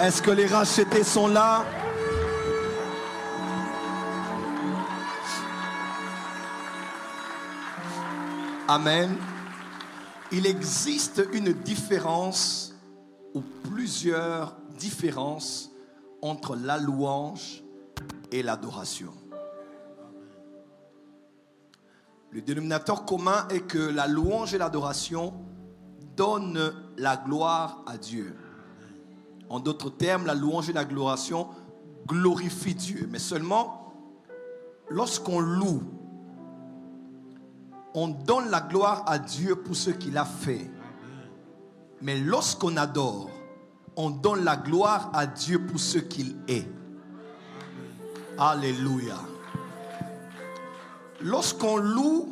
Est-ce que les rachetés sont là? Amen. Il existe une différence ou plusieurs différences entre la louange et l'adoration. Le dénominateur commun est que la louange et l'adoration donnent la gloire à Dieu. En d'autres termes, la louange et l'adoration glorifient Dieu. Mais seulement, lorsqu'on loue, on donne la gloire à Dieu pour ce qu'il a fait. Mais lorsqu'on adore, on donne la gloire à Dieu pour ce qu'il est. Alléluia. Lorsqu'on loue,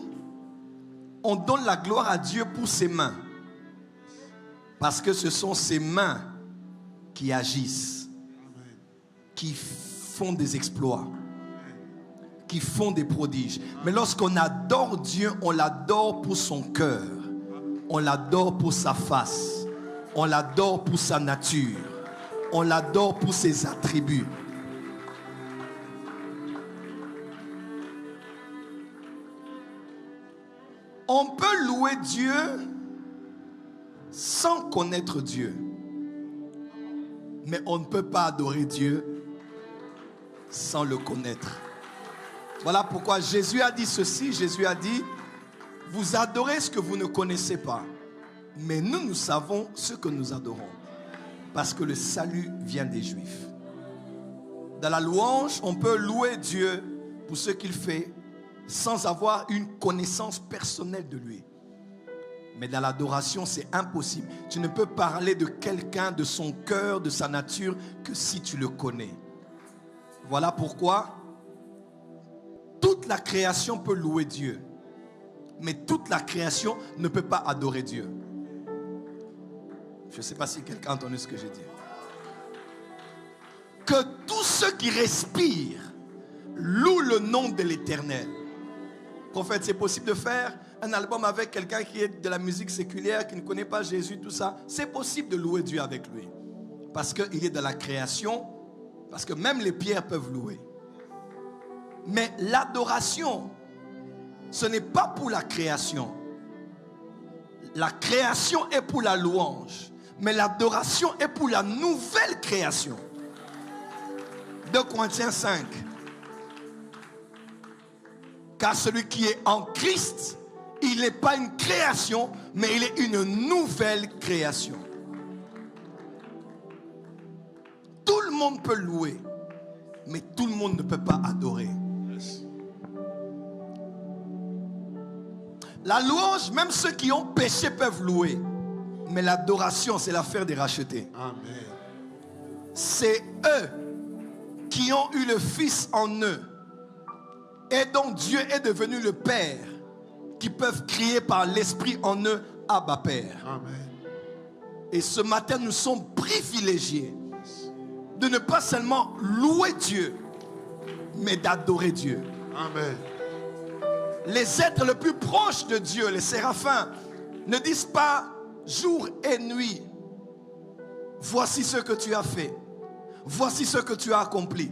on donne la gloire à Dieu pour ses mains. Parce que ce sont ses mains qui agissent, qui font des exploits, qui font des prodiges. Mais lorsqu'on adore Dieu, on l'adore pour son cœur. On l'adore pour sa face. On l'adore pour sa nature. On l'adore pour ses attributs. On peut louer Dieu sans connaître Dieu. Mais on ne peut pas adorer Dieu sans le connaître. Voilà pourquoi Jésus a dit ceci. Jésus a dit, vous adorez ce que vous ne connaissez pas. Mais nous, nous savons ce que nous adorons. Parce que le salut vient des Juifs. Dans la louange, on peut louer Dieu pour ce qu'il fait sans avoir une connaissance personnelle de lui. Mais dans l'adoration, c'est impossible. Tu ne peux parler de quelqu'un, de son cœur, de sa nature, que si tu le connais. Voilà pourquoi toute la création peut louer Dieu. Mais toute la création ne peut pas adorer Dieu. Je ne sais pas si quelqu'un a entendu ce que j'ai dit. Que tous ceux qui respirent louent le nom de l'Éternel. Prophète, c'est possible de faire un album avec quelqu'un qui est de la musique séculière, qui ne connaît pas Jésus, tout ça. C'est possible de louer Dieu avec lui. Parce qu'il est dans la création. Parce que même les pierres peuvent louer. Mais l'adoration, ce n'est pas pour la création. La création est pour la louange. Mais l'adoration est pour la nouvelle création. 2 Corinthiens 5. Car celui qui est en Christ, il n'est pas une création, mais il est une nouvelle création. Tout le monde peut louer, mais tout le monde ne peut pas adorer. La louange, même ceux qui ont péché peuvent louer. Mais l'adoration, c'est l'affaire des rachetés. Amen. C'est eux qui ont eu le Fils en eux. Et dont Dieu est devenu le Père, qui peuvent crier par l'Esprit en eux, Abba Père. Amen. Et ce matin, nous sommes privilégiés de ne pas seulement louer Dieu, mais d'adorer Dieu. Amen. Les êtres les plus proches de Dieu, les séraphins, ne disent pas jour et nuit, voici ce que tu as fait, voici ce que tu as accompli.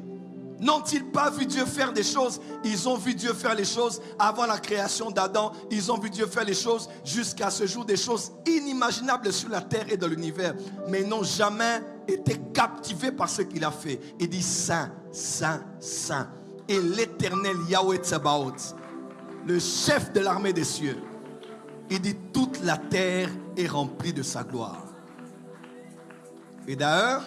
N'ont-ils pas vu Dieu faire des choses? Ils ont vu Dieu faire les choses avant la création d'Adam. Ils ont vu Dieu faire les choses jusqu'à ce jour, des choses inimaginables sur la terre et dans l'univers. Mais ils n'ont jamais été captivés par ce qu'il a fait. Il dit Saint, Saint, Saint. Et l'Éternel Yahweh Tsabaoth, le chef de l'armée des cieux, il dit toute la terre est remplie de sa gloire. Et d'ailleurs,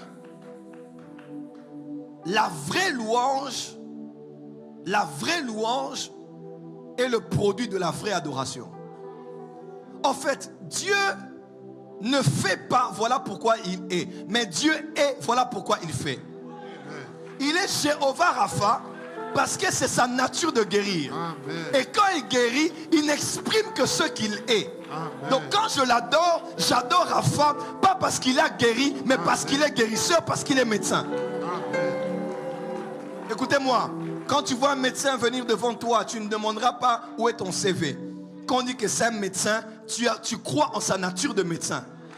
la vraie louange est le produit de la vraie adoration. En fait, Dieu ne fait pas, voilà pourquoi il est. Mais Dieu est, voilà pourquoi il fait. Il est Jéhovah Rapha parce que c'est sa nature de guérir. Amen. Et quand il guérit, il n'exprime que ce qu'il est. Amen. Donc quand je l'adore, j'adore Rapha, pas parce qu'il a guéri, mais Amen. Parce qu'il est guérisseur, parce qu'il est médecin. Amen. Écoutez-moi, quand tu vois un médecin venir devant toi, tu ne demanderas pas où est ton CV. Quand on dit que c'est un médecin, tu crois en sa nature de médecin.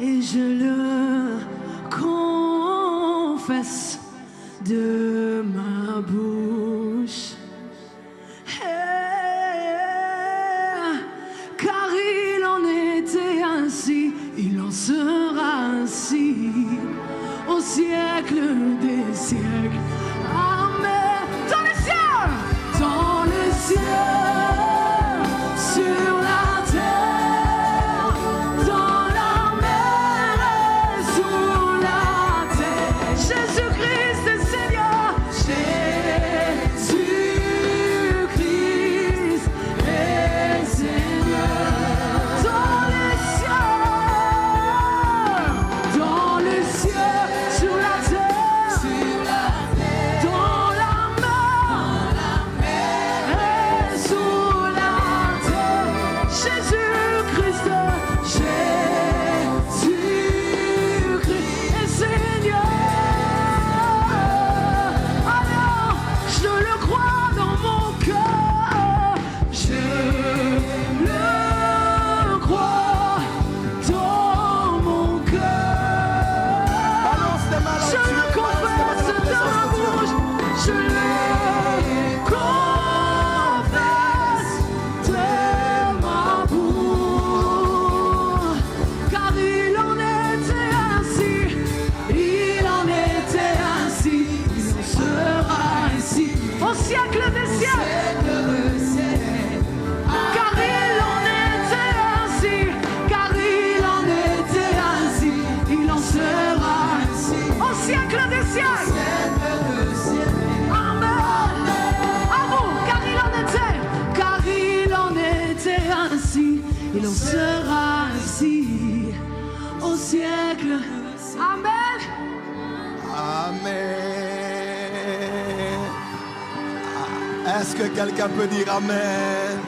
et je le confesse de ma bouche. Car il en était ainsi, il en sera ainsi au siècle des siècles. Amen. Dans les cieux, sur la terre, dans la mer et sous la terre. Jésus-Christ est Seigneur. Jésus-Christ est Seigneur. Dans les cieux, sur la terre, dans la mer et sous la terre. Jésus-Christ est Seigneur. Alors, je le crois dans mon cœur. Je le crois dans mon cœur. Balance tes mains là où Je tu le es, balance tes mains confesse dans la de ma présence de Dieu. bouche. Je le confesse de ma bouche. Car il en était ainsi, il en était ainsi, il en sera ainsi au siècle des siècles. Car il en était ainsi, car il en était ainsi, il en sera ainsi au siècle des siècles. Amen. À vous, car il en était ainsi, il en sera ainsi au siècle. Amen. Amen. Est-ce que quelqu'un peut dire Amen?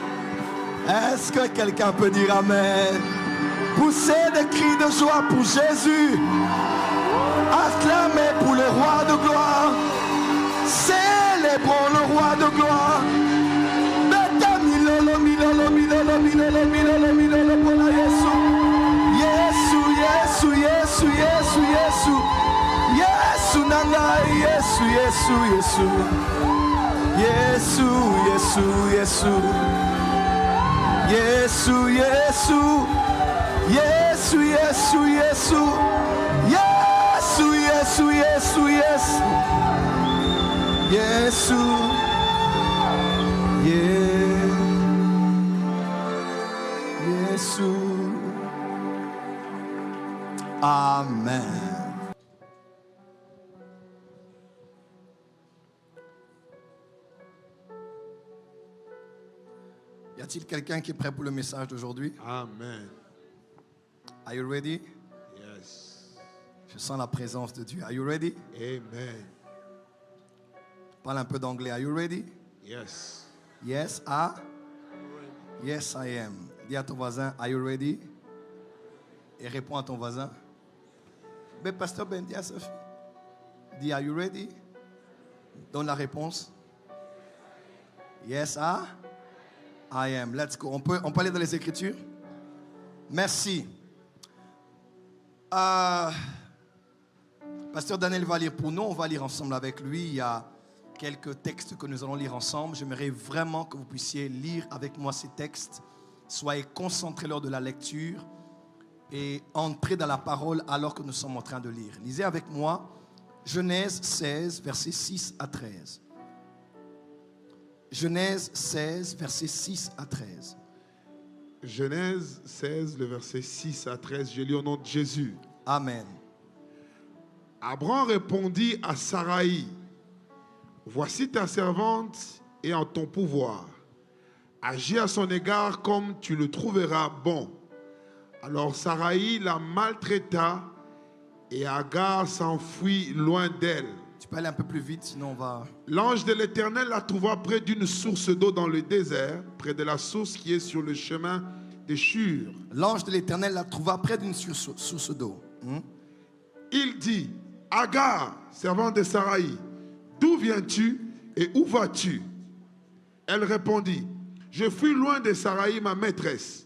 Est-ce que quelqu'un peut dire Amen? Poussez des cris de joie pour Jésus. Acclamez pour le roi de gloire. Célébrons le roi de gloire. Beta milolo, milolo, milolo, milolo, milolo, milolo, pour Yesu. Yesu, Yesu, Yesu, Yesu, Yesu. Yesu, nana, Yesu, Yesu, Yesu. Yesu, Yesu, Yesu. Yesu, Yesu. Yesu, Yesu, Yesu. Yesu, Yesu, Yesu, Yesu. Yesu. Yesu. Amen. Y a-t-il quelqu'un qui est prêt pour le message d'aujourd'hui? Amen. Are you ready? Yes. Je sens la présence de Dieu. Are you ready? Amen. Parle un peu d'anglais. Are you ready? Yes. Yes, yes, I am. Dis à ton voisin, are you ready? Et réponds à ton voisin. Mais Pasteur Ben, dis à Sophie. Dis, are you ready? Donne la réponse. Yes, I am. Let's go. On peut aller dans les Écritures? Merci. Pasteur Daniel va lire pour nous. On va lire ensemble avec lui. Il y a quelques textes que nous allons lire ensemble. J'aimerais vraiment que vous puissiez lire avec moi ces textes. Soyez concentrés lors de la lecture et entrez dans la parole alors que nous sommes en train de lire. Lisez avec moi Genèse 16, versets 6 à 13. Genèse 16, versets 6 à 13. Genèse 16, le verset 6 à 13, je lis au nom de Jésus. Amen. Abraham répondit à Saraï, voici ta servante est en ton pouvoir. Agis à son égard comme tu le trouveras bon. Alors Saraï la maltraita et Agar s'enfuit loin d'elle. Tu peux aller un peu plus vite, sinon on va... L'ange de l'Éternel la trouva près d'une source d'eau dans le désert, près de la source qui est sur le chemin des Shur. L'ange de l'Éternel la trouva près d'une source d'eau. Il dit, Agar, servante de Saraï, d'où viens-tu et où vas-tu? Elle répondit, je fuis loin de Saraï, ma maîtresse.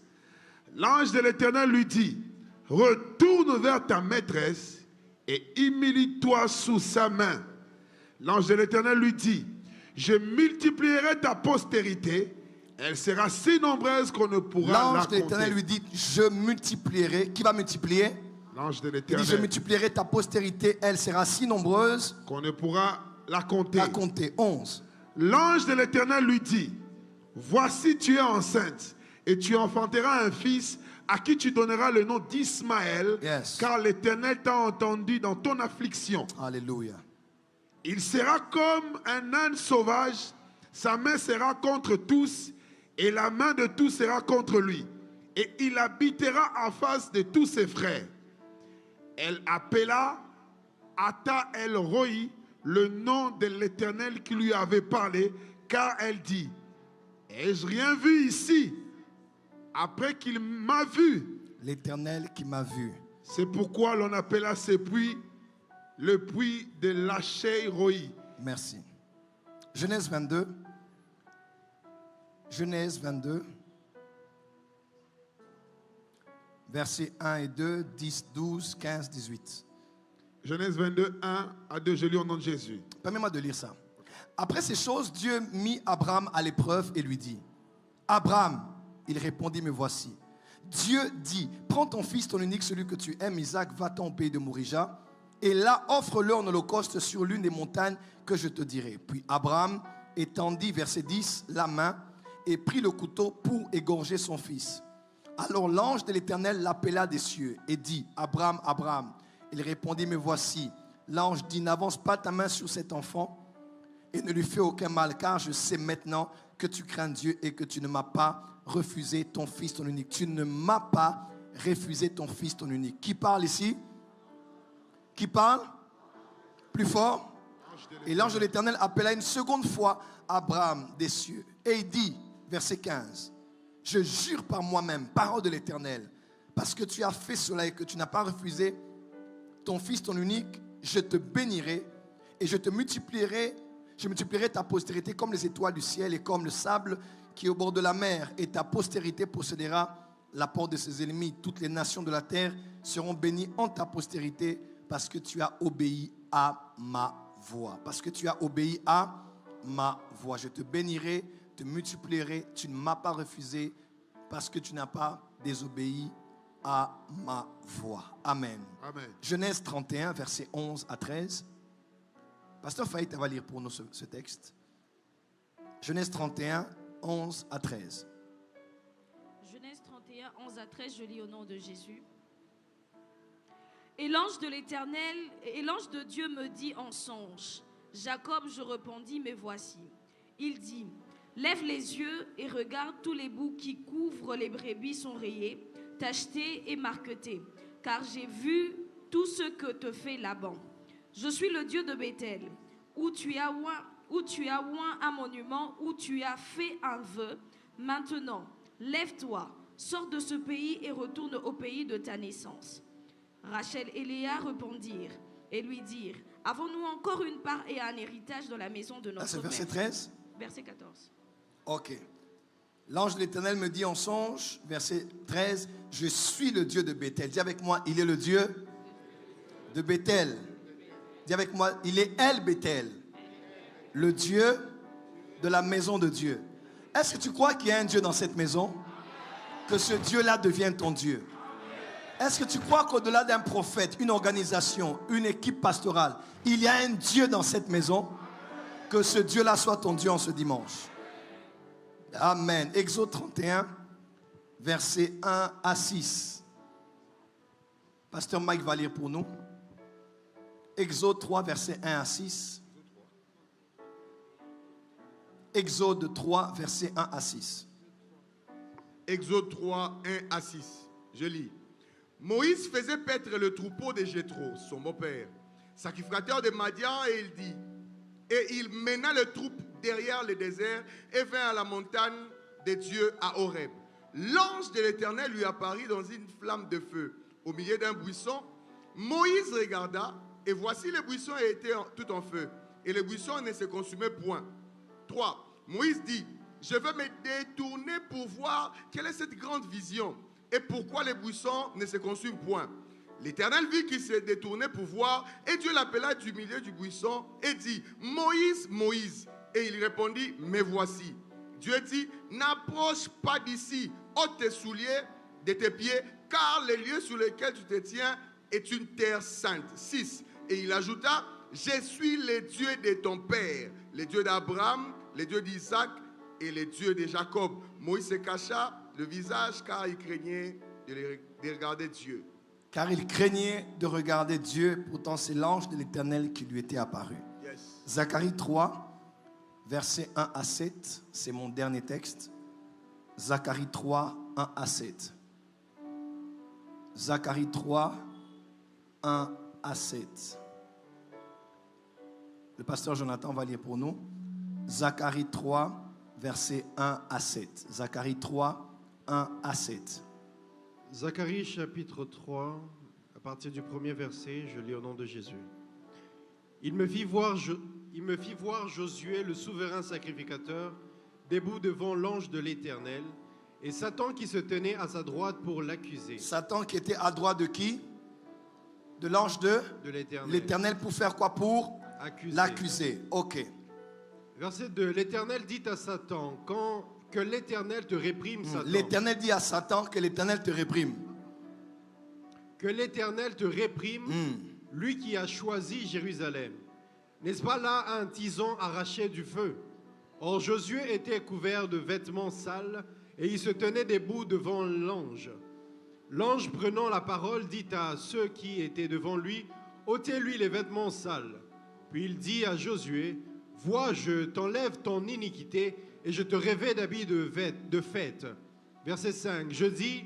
L'ange de l'Éternel lui dit, retourne vers ta maîtresse et humilie-toi sous sa main. L'ange de l'Éternel lui dit, je multiplierai ta postérité, elle sera si nombreuse qu'on ne pourra la compter. L'ange de l'Éternel lui dit, je multiplierai. Qui va multiplier? L'ange de Il l'Éternel. dit, je multiplierai ta postérité, elle sera si nombreuse qu'on ne pourra la compter. La compter. 11. L'ange de l'Éternel lui dit, voici tu es enceinte et tu enfanteras un fils à qui tu donneras le nom d'Ismaël, Yes. car l'Éternel t'a entendu dans ton affliction. Alléluia. Il sera comme un âne sauvage, sa main sera contre tous et la main de tous sera contre lui. Et il habitera en face de tous ses frères. Elle appela Ata El Roi, le nom de l'Éternel qui lui avait parlé, car elle dit, ai-je rien vu ici après qu'il m'a vu? L'Éternel qui m'a vu. C'est pourquoi l'on appela ce puits le puits de Lachei Roi. Merci. Genèse 22. Genèse 22. Versets 1 et 2, 10, 12, 15, 18. Genèse 22, 1 à 2, je lis au nom de Jésus. Permets-moi de lire ça. Après ces choses, Dieu mit Abraham à l'épreuve et lui dit, Abraham, il répondit, me voici. Dieu dit, prends ton fils, ton unique, celui que tu aimes, Isaac, va-t'en au pays de Morija, et là, offre-le en holocauste sur l'une des montagnes que je te dirai. Puis Abraham étendit, verset 10, la main et prit le couteau pour égorger son fils. Alors l'ange de l'Éternel l'appela des cieux et dit, Abraham, Abraham. Il répondit, me voici. L'ange dit, n'avance pas ta main sur cet enfant et ne lui fais aucun mal, car je sais maintenant que tu crains Dieu et que tu ne m'as pas refusé ton fils, ton unique. Tu ne m'as pas refusé ton fils, ton unique. Qui parle ici? Qui parle? Plus fort. Et l'ange de l'Éternel appela une seconde fois Abraham des cieux. Et il dit, verset 15, je jure par moi-même, parole de l'Éternel, parce que tu as fait cela et que tu n'as pas refusé ton fils, ton unique, je te bénirai et je multiplierai ta postérité comme les étoiles du ciel et comme le sable qui est au bord de la mer. Et ta postérité possédera la porte de ses ennemis. Toutes les nations de la terre seront bénies en ta postérité parce que tu as obéi à ma voix. Parce que tu as obéi à ma voix. Je te bénirai, te multiplierai. Tu ne m'as pas refusé parce que tu n'as pas désobéi à ma voix. Amen. Amen. Genèse 31, versets 11 à 13. Pasteur Faït va lire pour nous ce texte. Genèse 31, 11 à 13. Genèse 31, 11 à 13, je lis au nom de Jésus. Et l'ange de l'Éternel, et l'ange de Dieu me dit en songe, Jacob, je répondis, me voici. Il dit, lève les yeux et regarde, tous les bouts qui couvrent les brebis sont rayés, tachetés et marquetés, car j'ai vu tout ce que te fait Laban. Je suis le Dieu de Bethel, où tu as oint un monument, où tu as fait un vœu. Maintenant, lève-toi, sors de ce pays et retourne au pays de ta naissance. Rachel et Léa répondirent et lui dirent, avons-nous encore une part et un héritage dans la maison de notre C'est mère? verset 13. Verset 14. Ok. L'ange de l'Éternel me dit en songe, verset 13, je suis le Dieu de Bethel. Dis avec moi, il est le Dieu de Bethel. Dis avec moi, il est El Bethel, le Dieu de la maison de Dieu. Est-ce que tu crois qu'il y a un Dieu dans cette maison? Que ce Dieu-là devienne ton Dieu. Est-ce que tu crois qu'au-delà d'un prophète, une organisation, une équipe pastorale, il y a un Dieu dans cette maison? Que ce Dieu-là soit ton Dieu en ce dimanche. Amen. Exode 31, versets 1 à 6. Pasteur Mike va lire pour nous. Exode 3, versets 1 à 6. Exode 3, versets 1 à 6. Exode 3, 1 à 6. Je lis. Moïse faisait paître le troupeau de Jéthro, son beau-père, sacrificateur de Madian, et il mena le troupeau derrière le désert et vint à la montagne de Dieu à Horeb. L'ange de l'Éternel lui apparut dans une flamme de feu au milieu d'un buisson. Moïse regarda et voici le buisson était tout en feu et le buisson ne se consumait point. 3. Moïse dit, je vais me détourner pour voir quelle est cette grande vision. et pourquoi les buissons ne se consument point? L'Éternel vit qu'il se détournait pour voir, et Dieu l'appela du milieu du buisson et dit, Moïse, Moïse. Et il répondit, me voici. Dieu dit, n'approche pas d'ici, ôte tes souliers de tes pieds, car le lieu sur lequel tu te tiens est une terre sainte. 6. Et il ajouta, je suis le Dieu de ton père, le Dieu d'Abraham, le Dieu d'Isaac et le Dieu de Jacob. Moïse se cacha le visage car il craignait de regarder Dieu. Car il craignait de regarder Dieu, pourtant c'est l'ange de l'Éternel qui lui était apparu. Yes. Zacharie 3, versets 1 à 7, c'est mon dernier texte. Zacharie 3, 1 à 7. Zacharie 3, 1 à 7. Le pasteur Jonathan va lire pour nous. Zacharie 3, versets 1 à 7. Zacharie 3, 1 à 7. Zacharie chapitre 3, à partir du premier verset, je lis au nom de Jésus. Il me fit voir Josué, le souverain sacrificateur, debout devant l'ange de l'Éternel, et Satan qui se tenait à sa droite pour l'accuser. Satan qui était à droite de qui? De l'ange de l'Éternel pour faire quoi? Pour l'accuser. Ok. Verset 2. L'Éternel dit à Satan, que l'Éternel te réprime, Satan. L'Éternel dit à Satan que l'Éternel te réprime. Que l'Éternel te réprime, lui qui a choisi Jérusalem. N'est-ce pas là un tison arraché du feu? Or Josué était couvert de vêtements sales et il se tenait debout devant l'ange. L'ange prenant la parole dit à ceux qui étaient devant lui, ôtez-lui les vêtements sales. Puis il dit à Josué, vois, je t'enlève ton iniquité et je te revêts d'habits de fête. Verset 5, je dis,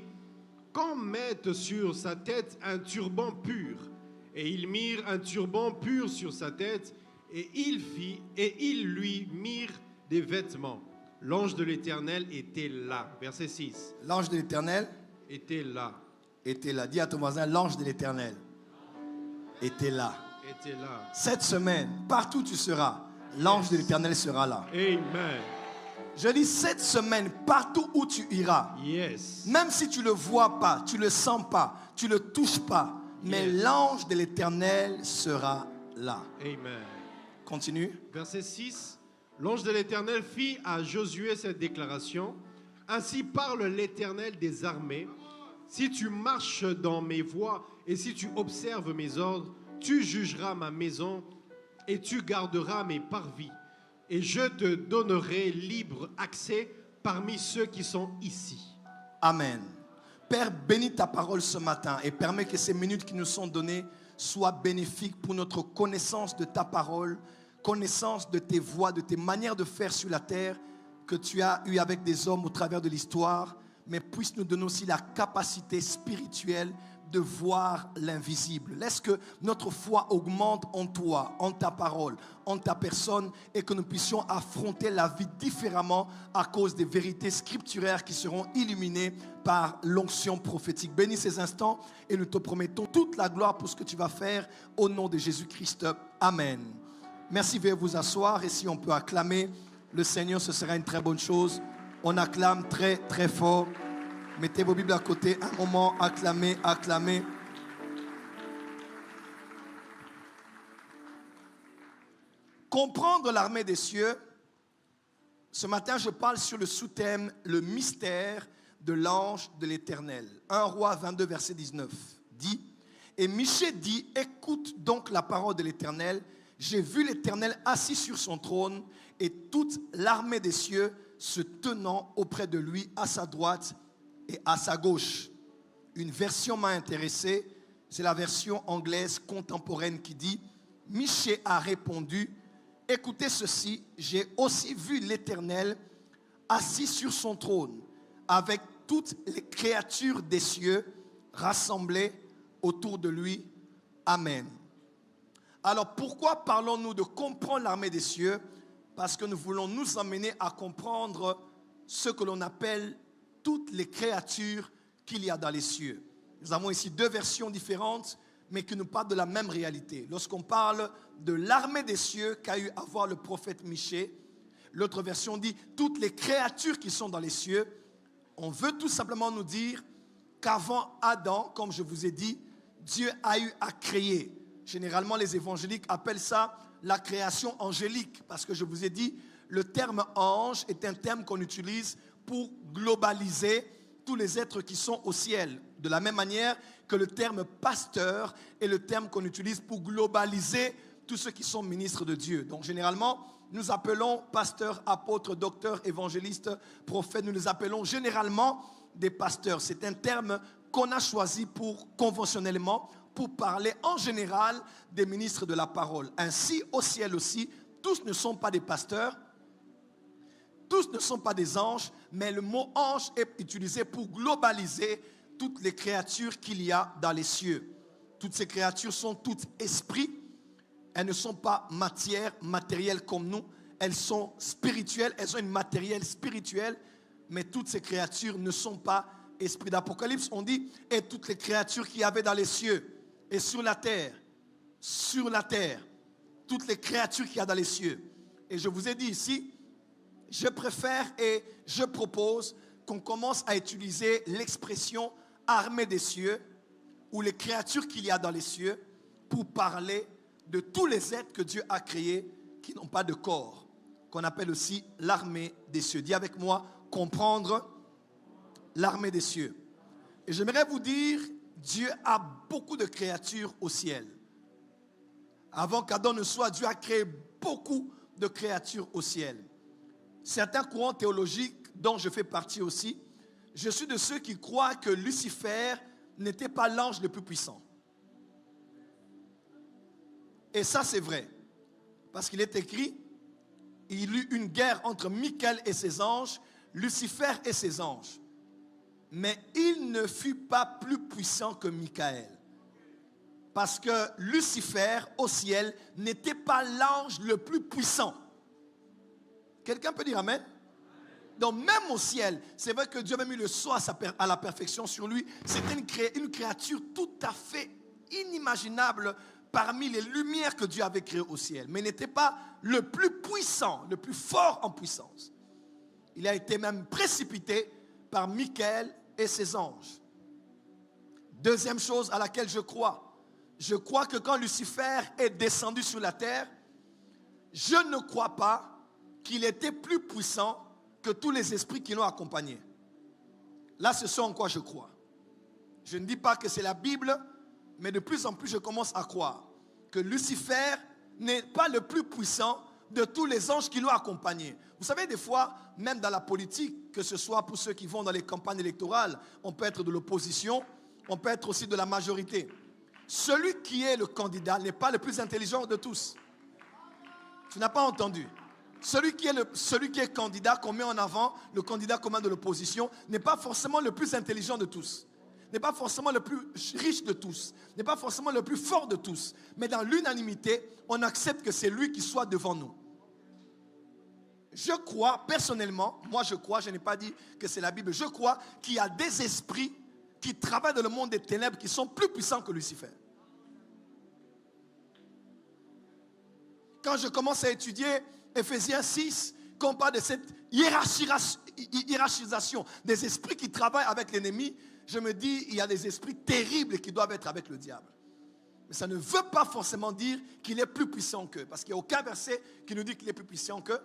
qu'on mette sur sa tête un turban pur. Et ils mirent un turban pur sur sa tête, et ils lui mirent des vêtements. L'ange de l'Éternel était là. Verset 6. L'ange de l'Éternel était là. Était là. Dis à ton voisin, l'ange de l'Éternel était là. Était là. Cette semaine, partout où tu seras, l'ange de l'Éternel sera là. Amen. Je dis cette semaine, partout où tu iras, même si tu ne le vois pas, tu ne le sens pas, tu ne le touches pas, mais l'ange de l'Éternel sera là. Amen. Continue. Verset 6. L'ange de l'Éternel fit à Josué cette déclaration. Ainsi parle l'Éternel des armées. Si tu marches dans mes voies et si tu observes mes ordres, tu jugeras ma maison et tu garderas mes parvis. Et je te donnerai libre accès parmi ceux qui sont ici. Amen. Père, bénis ta parole ce matin et permets que ces minutes qui nous sont données soient bénéfiques pour notre connaissance de ta parole, connaissance de tes voies, de tes manières de faire sur la terre que tu as eues avec des hommes au travers de l'histoire, mais puisse nous donner aussi la capacité spirituelle de voir l'invisible. Laisse que notre foi augmente en toi, en ta parole, en ta personne, et que nous puissions affronter la vie différemment à cause des vérités scripturaires qui seront illuminées par l'onction prophétique. Bénis ces instants et nous te promettons toute la gloire pour ce que tu vas faire au nom de Jésus-Christ. Amen. Merci, veuillez vous asseoir, et si on peut acclamer le Seigneur, ce sera une très bonne chose. On acclame très très fort. Mettez vos Bibles à côté, un moment, acclamez, acclamez. Comprendre l'armée des cieux. Ce matin, je parle sur le sous-thème, le mystère de l'ange de l'Éternel. 1 Roi 22, verset 19 dit, et Michée dit, écoute donc la parole de l'Éternel. J'ai vu l'Éternel assis sur son trône et toute l'armée des cieux se tenant auprès de lui à sa droite et à sa gauche. Une version m'a intéressé, c'est la version anglaise contemporaine qui dit, Michée a répondu, écoutez ceci, j'ai aussi vu l'Éternel assis sur son trône avec toutes les créatures des cieux rassemblées autour de lui. Amen. Alors pourquoi parlons-nous de comprendre l'armée des cieux? Parce que nous voulons nous amener à comprendre ce que l'on appelle toutes les créatures qu'il y a dans les cieux. Nous avons ici deux versions différentes, mais qui nous parlent de la même réalité. Lorsqu'on parle de l'armée des cieux qu'a eu à voir le prophète Michée, l'autre version dit toutes les créatures qui sont dans les cieux. On veut tout simplement nous dire qu'avant Adam, comme je vous ai dit, Dieu a eu à créer. Généralement, les évangéliques appellent ça la création angélique, parce que je vous ai dit, le terme ange est un terme qu'on utilise pour globaliser tous les êtres qui sont au ciel. De la même manière que le terme pasteur est le terme qu'on utilise pour globaliser tous ceux qui sont ministres de Dieu. Donc généralement, nous appelons pasteurs, apôtres, docteurs, évangélistes, prophètes, nous les appelons généralement des pasteurs. C'est un terme qu'on a choisi conventionnellement pour parler en général des ministres de la parole. Ainsi, au ciel aussi, tous ne sont pas des pasteurs, tous ne sont pas des anges, mais le mot ange est utilisé pour globaliser toutes les créatures qu'il y a dans les cieux. Toutes ces créatures sont toutes esprits. Elles ne sont pas matérielles comme nous. Elles sont spirituelles. Elles ont une matérielle spirituelle. Mais toutes ces créatures ne sont pas esprits. D'Apocalypse, on dit, et toutes les créatures qu'il y avait dans les cieux et sur la terre, toutes les créatures qu'il y a dans les cieux. Et je vous ai dit ici, je préfère et je propose qu'on commence à utiliser l'expression armée des cieux ou les créatures qu'il y a dans les cieux pour parler de tous les êtres que Dieu a créés qui n'ont pas de corps, qu'on appelle aussi l'armée des cieux. Dis avec moi, comprendre l'armée des cieux. Et j'aimerais vous dire, Dieu a beaucoup de créatures au ciel. Avant qu'Adam ne soit, Dieu a créé beaucoup de créatures au ciel. Certains courants théologiques, dont je fais partie aussi, je suis de ceux qui croient que Lucifer n'était pas l'ange le plus puissant. Et ça, c'est vrai. Parce qu'il est écrit, il y eut une guerre entre Michael et ses anges, Lucifer et ses anges. Mais il ne fut pas plus puissant que Michael. Parce que Lucifer, au ciel, n'était pas l'ange le plus puissant. Quelqu'un peut dire amen? Donc même au ciel, c'est vrai que Dieu a mis le sceau à la perfection sur lui. C'était une créature tout à fait inimaginable parmi les lumières que Dieu avait créées au ciel. Mais il n'était pas le plus puissant, le plus fort en puissance. Il a été même précipité par Michael et ses anges. Deuxième chose à laquelle je crois que quand Lucifer est descendu sur la terre, je ne crois pas qu'il était plus puissant que tous les esprits qui l'ont accompagné. Là, c'est ce en quoi je crois. Je ne dis pas que c'est la Bible, mais de plus en plus, je commence à croire que Lucifer n'est pas le plus puissant de tous les anges qui l'ont accompagné. Vous savez, des fois, même dans la politique, que ce soit pour ceux qui vont dans les campagnes électorales, on peut être de l'opposition, on peut être aussi de la majorité. Celui qui est le candidat n'est pas le plus intelligent de tous. Tu n'as pas entendu. Celui qui est candidat qu'on met en avant, le candidat commun de l'opposition, n'est pas forcément le plus intelligent de tous, n'est pas forcément le plus riche de tous, n'est pas forcément le plus fort de tous. Mais dans l'unanimité, on accepte que c'est lui qui soit devant nous. Je crois personnellement, je n'ai pas dit que c'est la Bible, je crois qu'il y a des esprits qui travaillent dans le monde des ténèbres qui sont plus puissants que Lucifer. Quand je commence à étudier Éphésiens 6, quand on parle de cette hiérarchisation des esprits qui travaillent avec l'ennemi, je me dis, il y a des esprits terribles qui doivent être avec le diable. Mais ça ne veut pas forcément dire qu'il est plus puissant qu'eux, parce qu'il n'y a aucun verset qui nous dit qu'il est plus puissant qu'eux,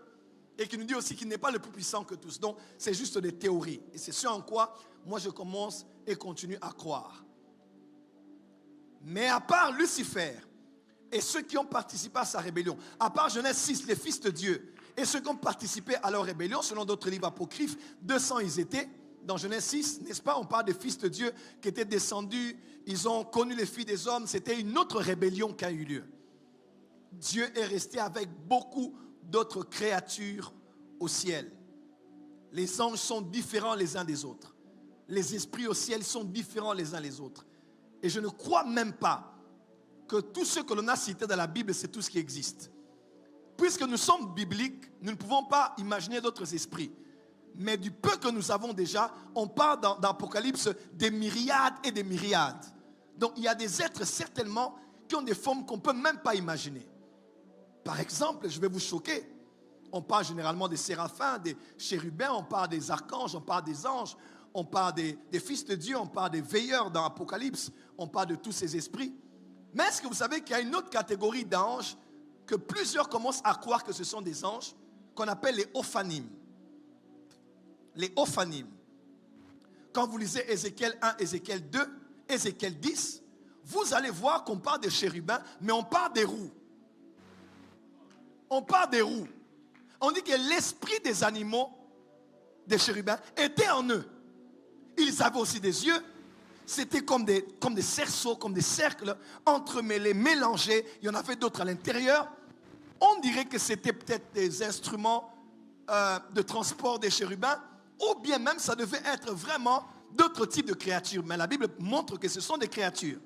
et qui nous dit aussi qu'il n'est pas le plus puissant que tous. Donc, c'est juste des théories. Et c'est ce en quoi moi je commence et continue à croire. Mais à part Lucifer, et ceux qui ont participé à sa rébellion, à part Genèse 6, les fils de Dieu, et ceux qui ont participé à leur rébellion, selon d'autres livres apocryphes, 200 ils étaient, dans Genèse 6, n'est-ce pas, on parle des fils de Dieu qui étaient descendus, ils ont connu les filles des hommes, c'était une autre rébellion qui a eu lieu. Dieu est resté avec beaucoup d'autres créatures au ciel. Les anges sont différents les uns des autres. Les esprits au ciel sont différents les uns les autres. Et je ne crois même pas que tout ce que l'on a cité dans la Bible, c'est tout ce qui existe. Puisque nous sommes bibliques, nous ne pouvons pas imaginer d'autres esprits. Mais du peu que nous avons déjà, on parle dans l'Apocalypse des myriades et des myriades. Donc il y a des êtres certainement qui ont des formes qu'on ne peut même pas imaginer. Par exemple, je vais vous choquer. On parle généralement des séraphins, des chérubins, on parle des archanges, on parle des anges, on parle des fils de Dieu, on parle des veilleurs dans l'Apocalypse, on parle de tous ces esprits. Mais est-ce que vous savez qu'il y a une autre catégorie d'anges que plusieurs commencent à croire que ce sont des anges, qu'on appelle les ophanimes. Les ophanimes. Quand vous lisez Ézéchiel 1, Ézéchiel 2, Ézéchiel 10, vous allez voir qu'on parle des chérubins, mais on parle des roues. On parle des roues. On dit que l'esprit des animaux, des chérubins, était en eux. Ils avaient aussi des yeux. C'était comme des cerceaux, comme des cercles entremêlés, mélangés. Il y en avait d'autres à l'intérieur. On dirait que c'était peut-être des instruments de transport des chérubins, ou bien même ça devait être vraiment d'autres types de créatures. Mais la Bible montre que ce sont des créatures.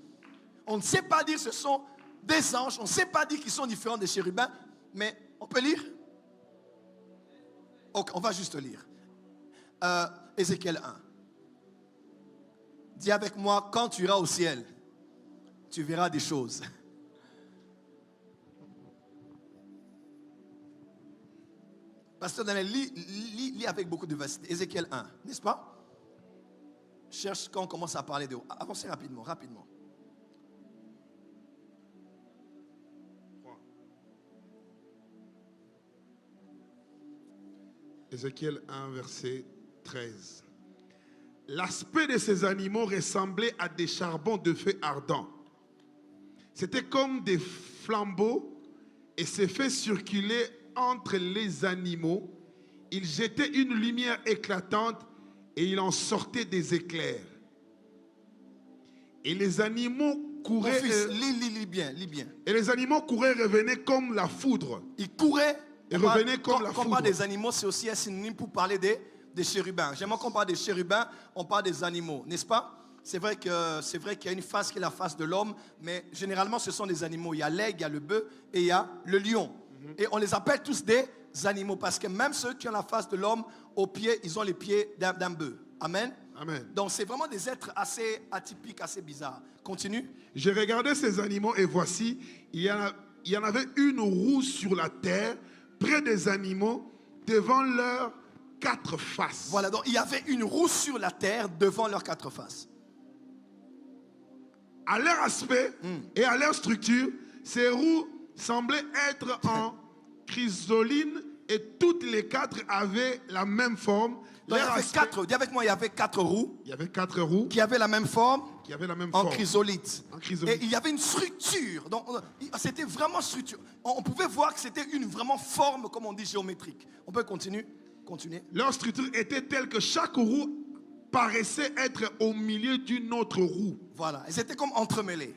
On ne sait pas dire que ce sont des anges, on ne sait pas dire qu'ils sont différents des chérubins, mais on peut lire? Ok, on va juste lire. Ézéchiel 1. Dis avec moi, quand tu iras au ciel, tu verras des choses. Pasteur Daniel, lis avec beaucoup de vivacité. Ézéchiel 1, n'est-ce pas? Cherche quand on commence à parler de... Avancez rapidement, rapidement. Ézéchiel 1, verset 13. L'aspect de ces animaux ressemblait à des charbons de feu ardents. C'était comme des flambeaux et se fait circuler entre les animaux. Il jetait une lumière éclatante et il en sortait des éclairs. Et les animaux couraient... Mon fils, lis bien, lis bien. Et les animaux couraient et revenaient comme la foudre. Ils couraient et revenaient comme la foudre. Quand on parle des animaux, c'est aussi un synonyme pour parler des chérubins. J'aimerais qu'on parle des chérubins, on parle des animaux, n'est-ce pas? C'est vrai qu'il y a une face qui est la face de l'homme, mais généralement ce sont des animaux. Il y a l'aigle, il y a le bœuf et il y a le lion. Et on les appelle tous des animaux parce que même ceux qui ont la face de l'homme, aux pieds, ils ont les pieds d'un bœuf. Amen. Amen. Donc c'est vraiment des êtres assez atypiques, assez bizarres. Continue. J'ai regardé ces animaux et voici, il y en avait une roue sur la terre, près des animaux, devant leurs 4 faces. Voilà, donc il y avait une roue sur la terre devant leurs 4 faces. À leur aspect et à leur structure, ces roues semblaient être en chrysoline et toutes les 4 avaient la même forme. Donc, dis avec moi, il y avait 4 roues. Il y avait 4 roues qui avaient la même forme. Qui avaient la même en forme. chrysolite. Et il y avait une structure. Donc c'était vraiment structure. On pouvait voir que c'était une vraiment forme, comme on dit, géométrique. On peut continuer. Leur structure était telle que chaque roue paraissait être au milieu d'une autre roue. Voilà, elles étaient comme entremêlées.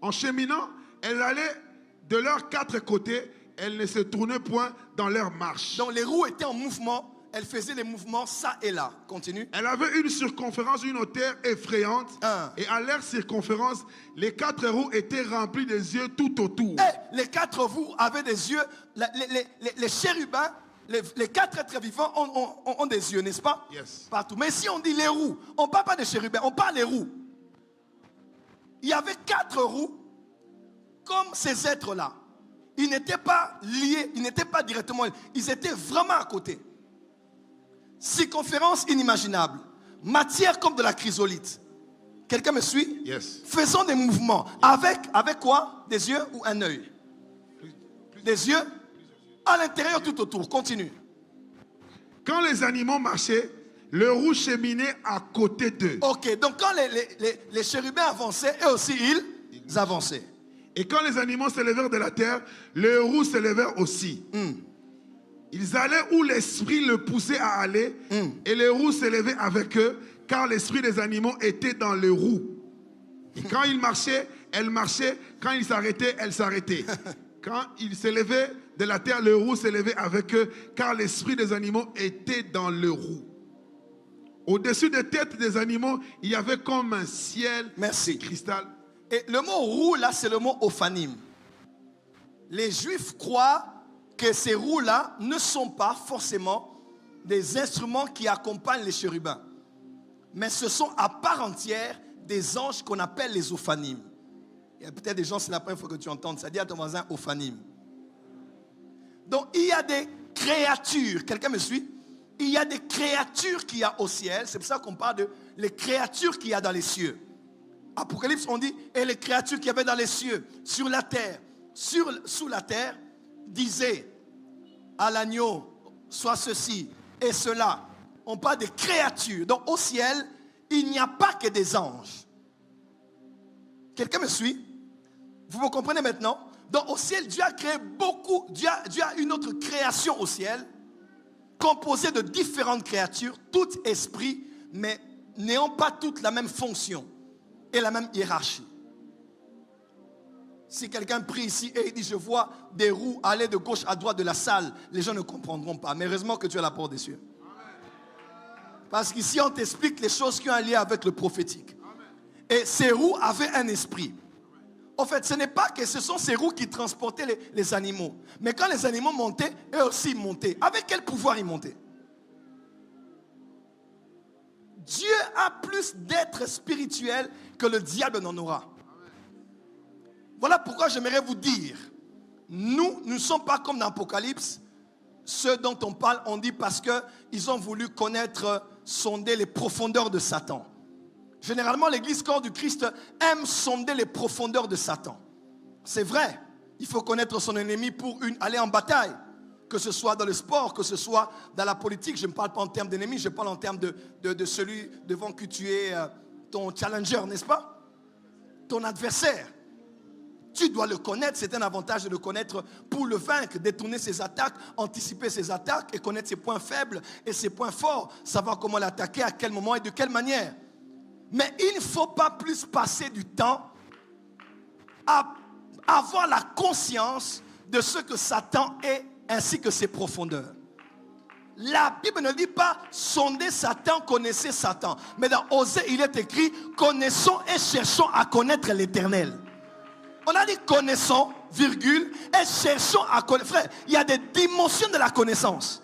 En cheminant, elles allaient de leurs 4 côtés, elles ne se tournaient point dans leur marche. Donc les roues étaient en mouvement, elles faisaient des mouvements ça et là. Continue. Elle avait une circonférence, une hauteur effrayante. Et à leur circonférence, les 4 roues étaient remplies des yeux tout autour. Et les 4 roues avaient des yeux. Les chérubins, les 4 êtres vivants ont des yeux, n'est-ce pas? Yes. Partout. Mais si on dit les roues, on ne parle pas des chérubins, on parle des roues. Il y avait 4 roues comme ces êtres-là. Ils n'étaient pas liés, ils n'étaient pas directement liés. Ils étaient vraiment à côté. Circonférence inimaginable. Matière comme de la chrysolite. Quelqu'un me suit? Yes. Faisons des mouvements. Avec quoi? Des yeux ou un œil? Des yeux? À l'intérieur tout autour. Continue. Quand les animaux marchaient, le roue cheminait à côté d'eux. Ok, donc quand les chérubins avançaient, eux aussi ils avançaient. Et quand les animaux se levèrent de la terre, le roue se levèrent aussi. Ils allaient où l'esprit le poussait à aller, et les roues se levaient avec eux, car l'esprit des animaux était dans les roues. Et quand ils marchaient, elles marchaient. Quand ils s'arrêtaient, elles s'arrêtaient. Quand ils se levaient de la terre, le roue se levait avec eux, car l'esprit des animaux était dans le roue. Au-dessus des têtes des animaux, il y avait comme un ciel de cristal. Et le mot roue, là, c'est le mot ophanim. Les Juifs croient que ces roues-là ne sont pas forcément des instruments qui accompagnent les chérubins. Mais ce sont à part entière des anges qu'on appelle les ophanim. Il y a peut-être des gens, c'est la première fois que tu entends ça. Dis à ton voisin ophanim. Donc, il y a des créatures, quelqu'un me suit? il y a des créatures qu'il y a au ciel. C'est pour ça qu'on parle de les créatures qu'il y a dans les cieux. Apocalypse, on dit, et les créatures qu'il y avait dans les cieux, sur la terre, sous la terre, disaient à l'agneau, soit ceci et cela. On parle des créatures. Donc au ciel, il n'y a pas que des anges. Quelqu'un me suit? Vous me comprenez maintenant? Donc au ciel, Dieu a créé beaucoup, Dieu a une autre création au ciel, composée de différentes créatures, toutes esprits, mais n'ayant pas toutes la même fonction et la même hiérarchie. Si quelqu'un prie ici et il dit, je vois des roues aller de gauche à droite de la salle, les gens ne comprendront pas. Mais heureusement que tu es à la porte des cieux. Parce qu'ici, on t'explique les choses qui ont un lien avec le prophétique. Et ces roues avaient un esprit. En fait, ce n'est pas que ce sont ces roues qui transportaient les animaux. Mais quand les animaux montaient, eux aussi montaient. Avec quel pouvoir ils montaient? Dieu a plus d'êtres spirituels que le diable n'en aura. Voilà pourquoi j'aimerais vous dire, nous ne sommes pas comme dans l'Apocalypse, ceux dont on parle, on dit parce qu'ils ont voulu connaître, sonder les profondeurs de Satan. Généralement, l'Église corps du Christ aime sonder les profondeurs de Satan. C'est vrai, il faut connaître son ennemi pour aller en bataille. Que ce soit dans le sport, que ce soit dans la politique. Je ne parle pas en termes d'ennemi, je parle en termes de celui devant qui tu es ton challenger, n'est-ce pas? Ton adversaire. Tu dois le connaître, c'est un avantage de le connaître pour le vaincre, détourner ses attaques, anticiper ses attaques et connaître ses points faibles et ses points forts, savoir comment l'attaquer, à quel moment et de quelle manière. Mais il ne faut pas plus passer du temps à avoir la conscience de ce que Satan est ainsi que ses profondeurs. La Bible ne dit pas sondez Satan, connaissez Satan. Mais dans Osée, il est écrit connaissons et cherchons à connaître l'Éternel. On a dit connaissons, virgule, et cherchons à connaître. Frère, il y a des dimensions de la connaissance.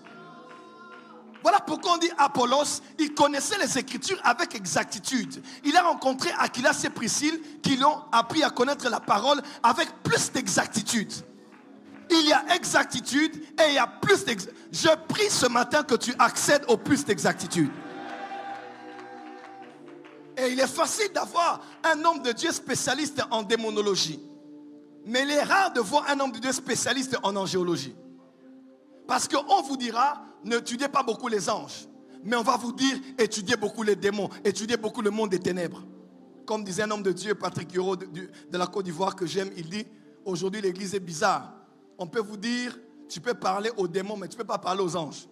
Voilà pourquoi on dit Apollos, il connaissait les Écritures avec exactitude. Il a rencontré Aquilas et Priscille qui l'ont appris à connaître la parole avec plus d'exactitude. Il y a exactitude et il y a plus d'exactitude. Je prie ce matin que tu accèdes au plus d'exactitude. Et il est facile d'avoir un homme de Dieu spécialiste en démonologie. Mais il est rare de voir un homme de Dieu spécialiste en angéologie. Parce qu'on vous dira, n'étudiez pas beaucoup les anges. Mais on va vous dire, étudiez beaucoup les démons, étudiez beaucoup le monde des ténèbres. Comme disait un homme de Dieu, Patrick Hureau de la Côte d'Ivoire que j'aime, il dit, aujourd'hui l'église est bizarre. On peut vous dire, tu peux parler aux démons, mais tu ne peux pas parler aux anges.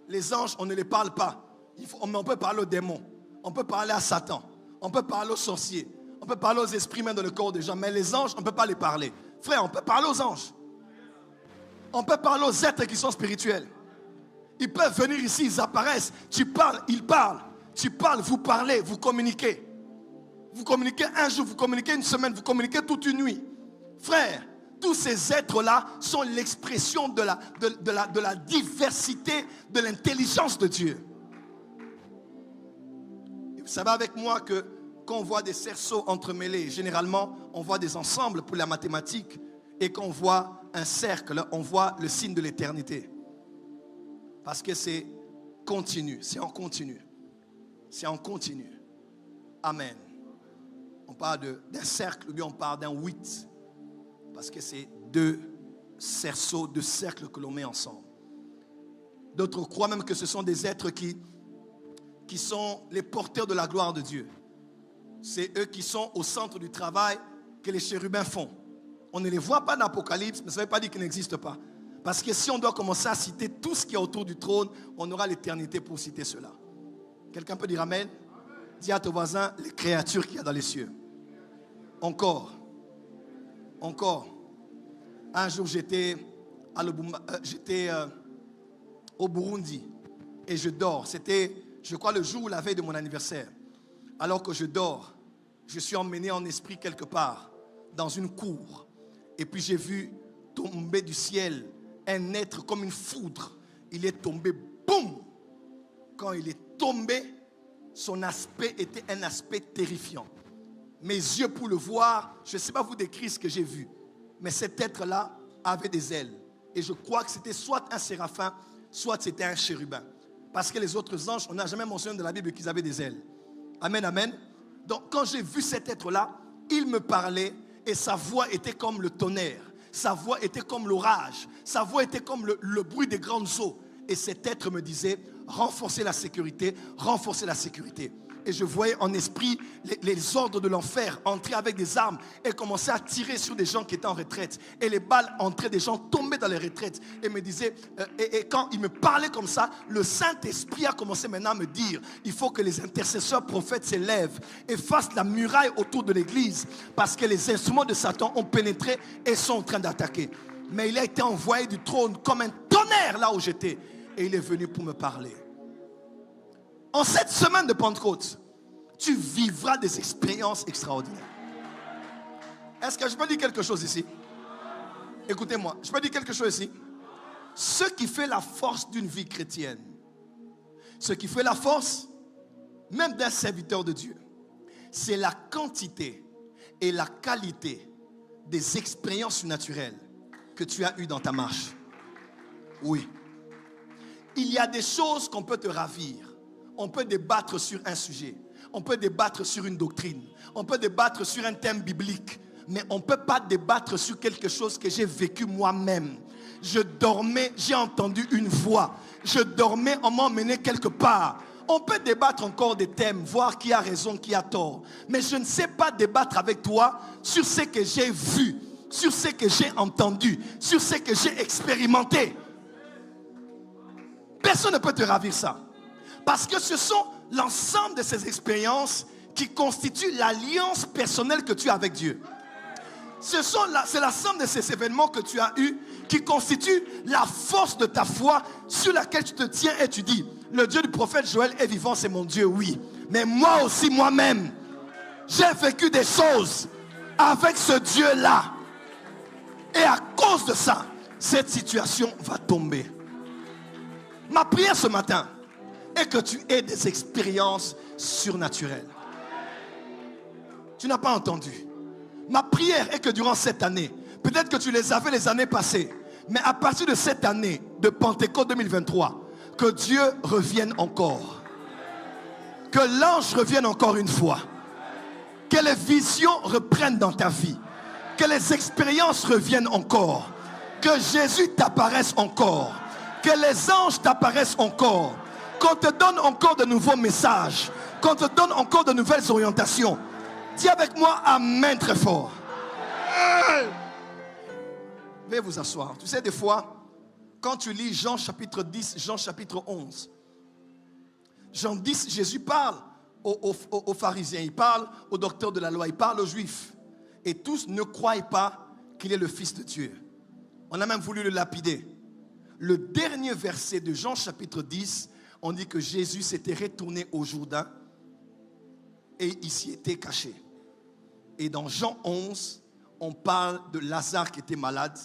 Les anges, on ne les parle pas. Mais on peut parler aux démons. On peut parler à Satan. On peut parler aux sorciers. On peut parler aux esprits même dans le corps des gens. Mais les anges, on ne peut pas les parler. Frère, on peut parler aux anges. On peut parler aux êtres qui sont spirituels. Ils peuvent venir ici, ils apparaissent. Tu parles, ils parlent. Tu parles, vous parlez, vous communiquez. Vous communiquez un jour, vous communiquez une semaine, vous communiquez toute une nuit. Frère, tous ces êtres-là sont l'expression de la diversité, de l'intelligence de Dieu. Et vous savez avec moi que quand on voit des cerceaux entremêlés, généralement, on voit des ensembles pour la mathématique. Et quand on voit un cercle, on voit le signe de l'éternité. Parce que c'est continu, c'est en continu. C'est en continu. Amen. On parle d'un cercle, lui on parle d'un 8. Parce que c'est deux cerceaux, deux cercles que l'on met ensemble. D'autres croient même que ce sont des êtres qui sont les porteurs de la gloire de Dieu. C'est eux qui sont au centre du travail que les chérubins font. On ne les voit pas dans l'Apocalypse, mais ça ne veut pas dire qu'ils n'existent pas. Parce que si on doit commencer à citer tout ce qui est autour du trône, on aura l'éternité pour citer cela. Quelqu'un peut dire Amen? Dis à ton voisin, les créatures qu'il y a dans les cieux. Encore. Un jour, j'étais au Burundi et je dors. C'était, je crois, le jour ou la veille de mon anniversaire. Alors que je dors, je suis emmené en esprit quelque part, dans une cour. Et puis j'ai vu tomber du ciel un être comme une foudre. Il est tombé, boum! Quand il est tombé, son aspect était un aspect terrifiant. Mes yeux pour le voir, je ne sais pas vous décrire ce que j'ai vu. Mais cet être-là avait des ailes. Et je crois que c'était soit un séraphin, soit c'était un chérubin. Parce que les autres anges, on n'a jamais mentionné dans la Bible qu'ils avaient des ailes. Amen, amen. Donc quand j'ai vu cet être-là, il me parlait et sa voix était comme le tonnerre. Sa voix était comme l'orage. Sa voix était comme le bruit des grandes eaux. Et cet être me disait, renforcez la sécurité, renforcez la sécurité. Et je voyais en esprit les ordres de l'enfer entrer avec des armes et commencer à tirer sur des gens qui étaient en retraite. Et les balles entraient, des gens tombaient dans les retraites. Et me disait, et quand il me parlait comme ça, le Saint-Esprit a commencé maintenant à me dire, il faut que les intercesseurs prophètes s'élèvent et fassent la muraille autour de l'église. Parce que les instruments de Satan ont pénétré et sont en train d'attaquer. Mais il a été envoyé du trône comme un tonnerre là où j'étais. Et il est venu pour me parler. En cette semaine de Pentecôte, tu vivras des expériences extraordinaires. Est-ce que je peux dire quelque chose ici? Écoutez-moi, je peux dire quelque chose ici? Ce qui fait la force d'une vie chrétienne, ce qui fait la force même d'un serviteur de Dieu, c'est la quantité et la qualité des expériences naturelles que tu as eues dans ta marche. Oui. Il y a des choses qu'on peut te ravir. On peut débattre sur un sujet. On peut débattre sur une doctrine. On peut débattre sur un thème biblique. Mais on ne peut pas débattre sur quelque chose que j'ai vécu moi-même. Je dormais, j'ai entendu une voix. Je dormais, on m'a emmené quelque part. On peut débattre encore des thèmes, voir qui a raison, qui a tort. Mais je ne sais pas débattre avec toi sur ce que j'ai vu, sur ce que j'ai entendu, sur ce que j'ai expérimenté. Personne ne peut te ravir ça. Parce que ce sont l'ensemble de ces expériences qui constituent l'alliance personnelle que tu as avec Dieu. C'est l'ensemble de ces événements que tu as eus qui constituent la force de ta foi sur laquelle tu te tiens et tu dis, le Dieu du prophète Joël est vivant, c'est mon Dieu, oui. Mais moi aussi, moi-même, j'ai vécu des choses avec ce Dieu-là. Et à cause de ça, cette situation va tomber. Ma prière ce matin est que tu aies des expériences surnaturelles. Tu n'as pas entendu. Ma prière est que durant cette année, peut-être que tu les avais les années passées, mais à partir de cette année de Pentecôte 2023, que Dieu revienne encore. Que l'ange revienne encore une fois. Que les visions reprennent dans ta vie. Que les expériences reviennent encore. Que Jésus t'apparaisse encore. Que les anges t'apparaissent encore. Qu'on te donne encore de nouveaux messages. Qu'on te donne encore de nouvelles orientations. Dis avec moi amen très fort. Veuillez vous asseoir. Tu sais, des fois, quand tu lis Jean chapitre 10, Jean chapitre 11, Jean 10, Jésus parle aux pharisiens, il parle aux docteurs de la loi, il parle aux juifs. Et tous ne croient pas qu'il est le Fils de Dieu. On a même voulu le lapider. Le dernier verset de Jean chapitre 10, on dit que Jésus s'était retourné au Jourdain et il s'y était caché. Et dans Jean 11, on parle de Lazare qui était malade.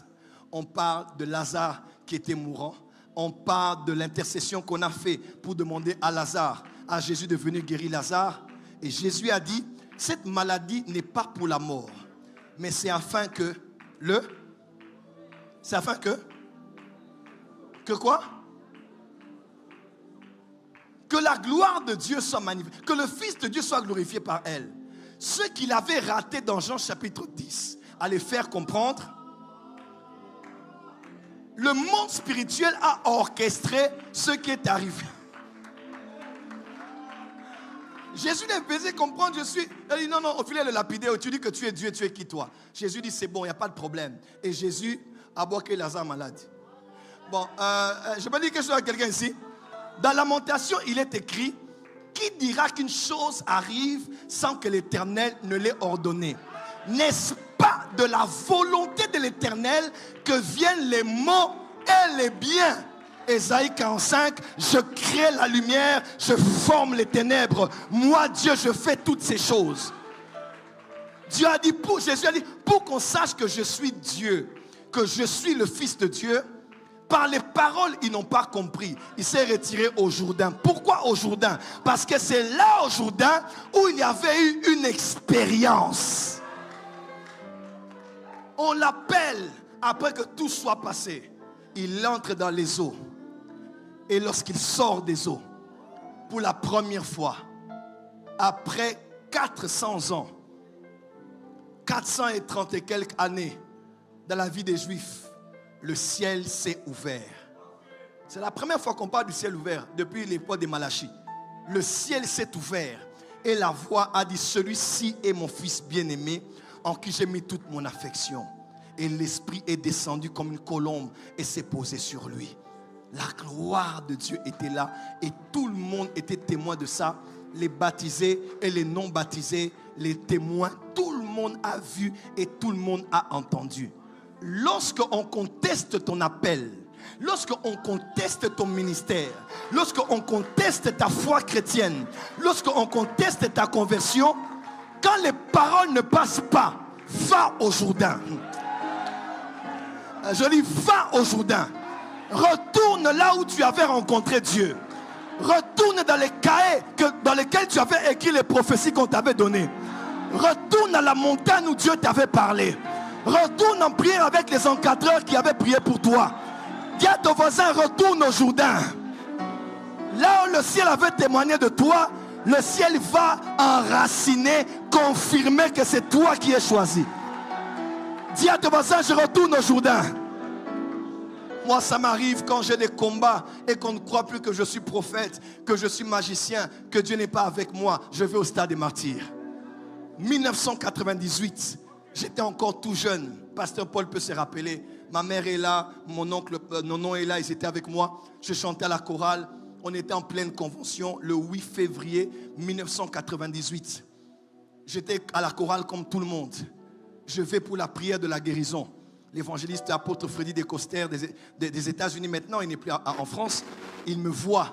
On parle de Lazare qui était mourant. On parle de l'intercession qu'on a fait pour demander à Lazare, à Jésus de venir guérir Lazare. Et Jésus a dit, cette maladie n'est pas pour la mort, mais c'est afin que c'est afin que quoi? Que la gloire de Dieu soit manifestée, que le Fils de Dieu soit glorifié par elle. Ce qu'il avait raté dans Jean chapitre 10, à les faire comprendre, le monde spirituel a orchestré ce qui est arrivé. Jésus les faisait comprendre, il dit non, au filet le lapider, tu dis que tu es Dieu, tu es qui toi? Jésus dit c'est bon, il n'y a pas de problème. Et Jésus a boqué Lazare malade. Bon, je peux dire quelque chose à quelqu'un ici. Dans Lamentation, il est écrit, qui dira qu'une chose arrive sans que l'Éternel ne l'ait ordonné? N'est-ce pas de la volonté de l'Éternel que viennent les maux et les biens? Ésaïe 45, je crée la lumière, je forme les ténèbres. Moi, Dieu, je fais toutes ces choses. Dieu a dit, Jésus a dit, pour qu'on sache que je suis Dieu, que je suis le Fils de Dieu, par les paroles, ils n'ont pas compris. Il s'est retiré au Jourdain. Pourquoi au Jourdain? Parce que c'est là au Jourdain où il y avait eu une expérience. On l'appelle, après que tout soit passé, il entre dans les eaux. Et lorsqu'il sort des eaux, pour la première fois, après 400 ans, 430 et quelques années dans la vie des Juifs, le ciel s'est ouvert. C'est la première fois qu'on parle du ciel ouvert depuis l'époque des Malachie. Le ciel s'est ouvert et la voix a dit: celui-ci est mon fils bien-aimé en qui j'ai mis toute mon affection. Et l'Esprit est descendu comme une colombe et s'est posé sur lui. La gloire de Dieu était là et tout le monde était témoin de ça. Les baptisés et les non baptisés, les témoins, tout le monde a vu et tout le monde a entendu. Lorsqu'on conteste ton appel, lorsqu'on conteste ton ministère, lorsqu'on conteste ta foi chrétienne, lorsqu'on conteste ta conversion, quand les paroles ne passent pas, va au Jourdain. Je dis, va au Jourdain. Retourne là où tu avais rencontré Dieu. Retourne dans les cahiers dans lesquels tu avais écrit les prophéties qu'on t'avait données. Retourne à la montagne où Dieu t'avait parlé. Retourne en prière avec les encadreurs qui avaient prié pour toi. Dis à ton voisin, retourne au Jourdain. Là où le ciel avait témoigné de toi, le ciel va enraciner, confirmer que c'est toi qui es choisi. Dis à ton voisin, je retourne au Jourdain. Moi, ça m'arrive quand j'ai des combats et qu'on ne croit plus que je suis prophète, que je suis magicien, que Dieu n'est pas avec moi. Je vais au stade des martyrs. 1998, j'étais encore tout jeune. Pasteur Paul peut se rappeler. Ma mère est là, mon oncle Nonon est là, ils étaient avec moi. Je chantais à la chorale. On était en pleine convention le 8 février 1998. J'étais à la chorale comme tout le monde. Je vais pour la prière de la guérison. L'évangéliste apôtre Freddy Descoster des États-Unis maintenant, il n'est plus en France. Il me voit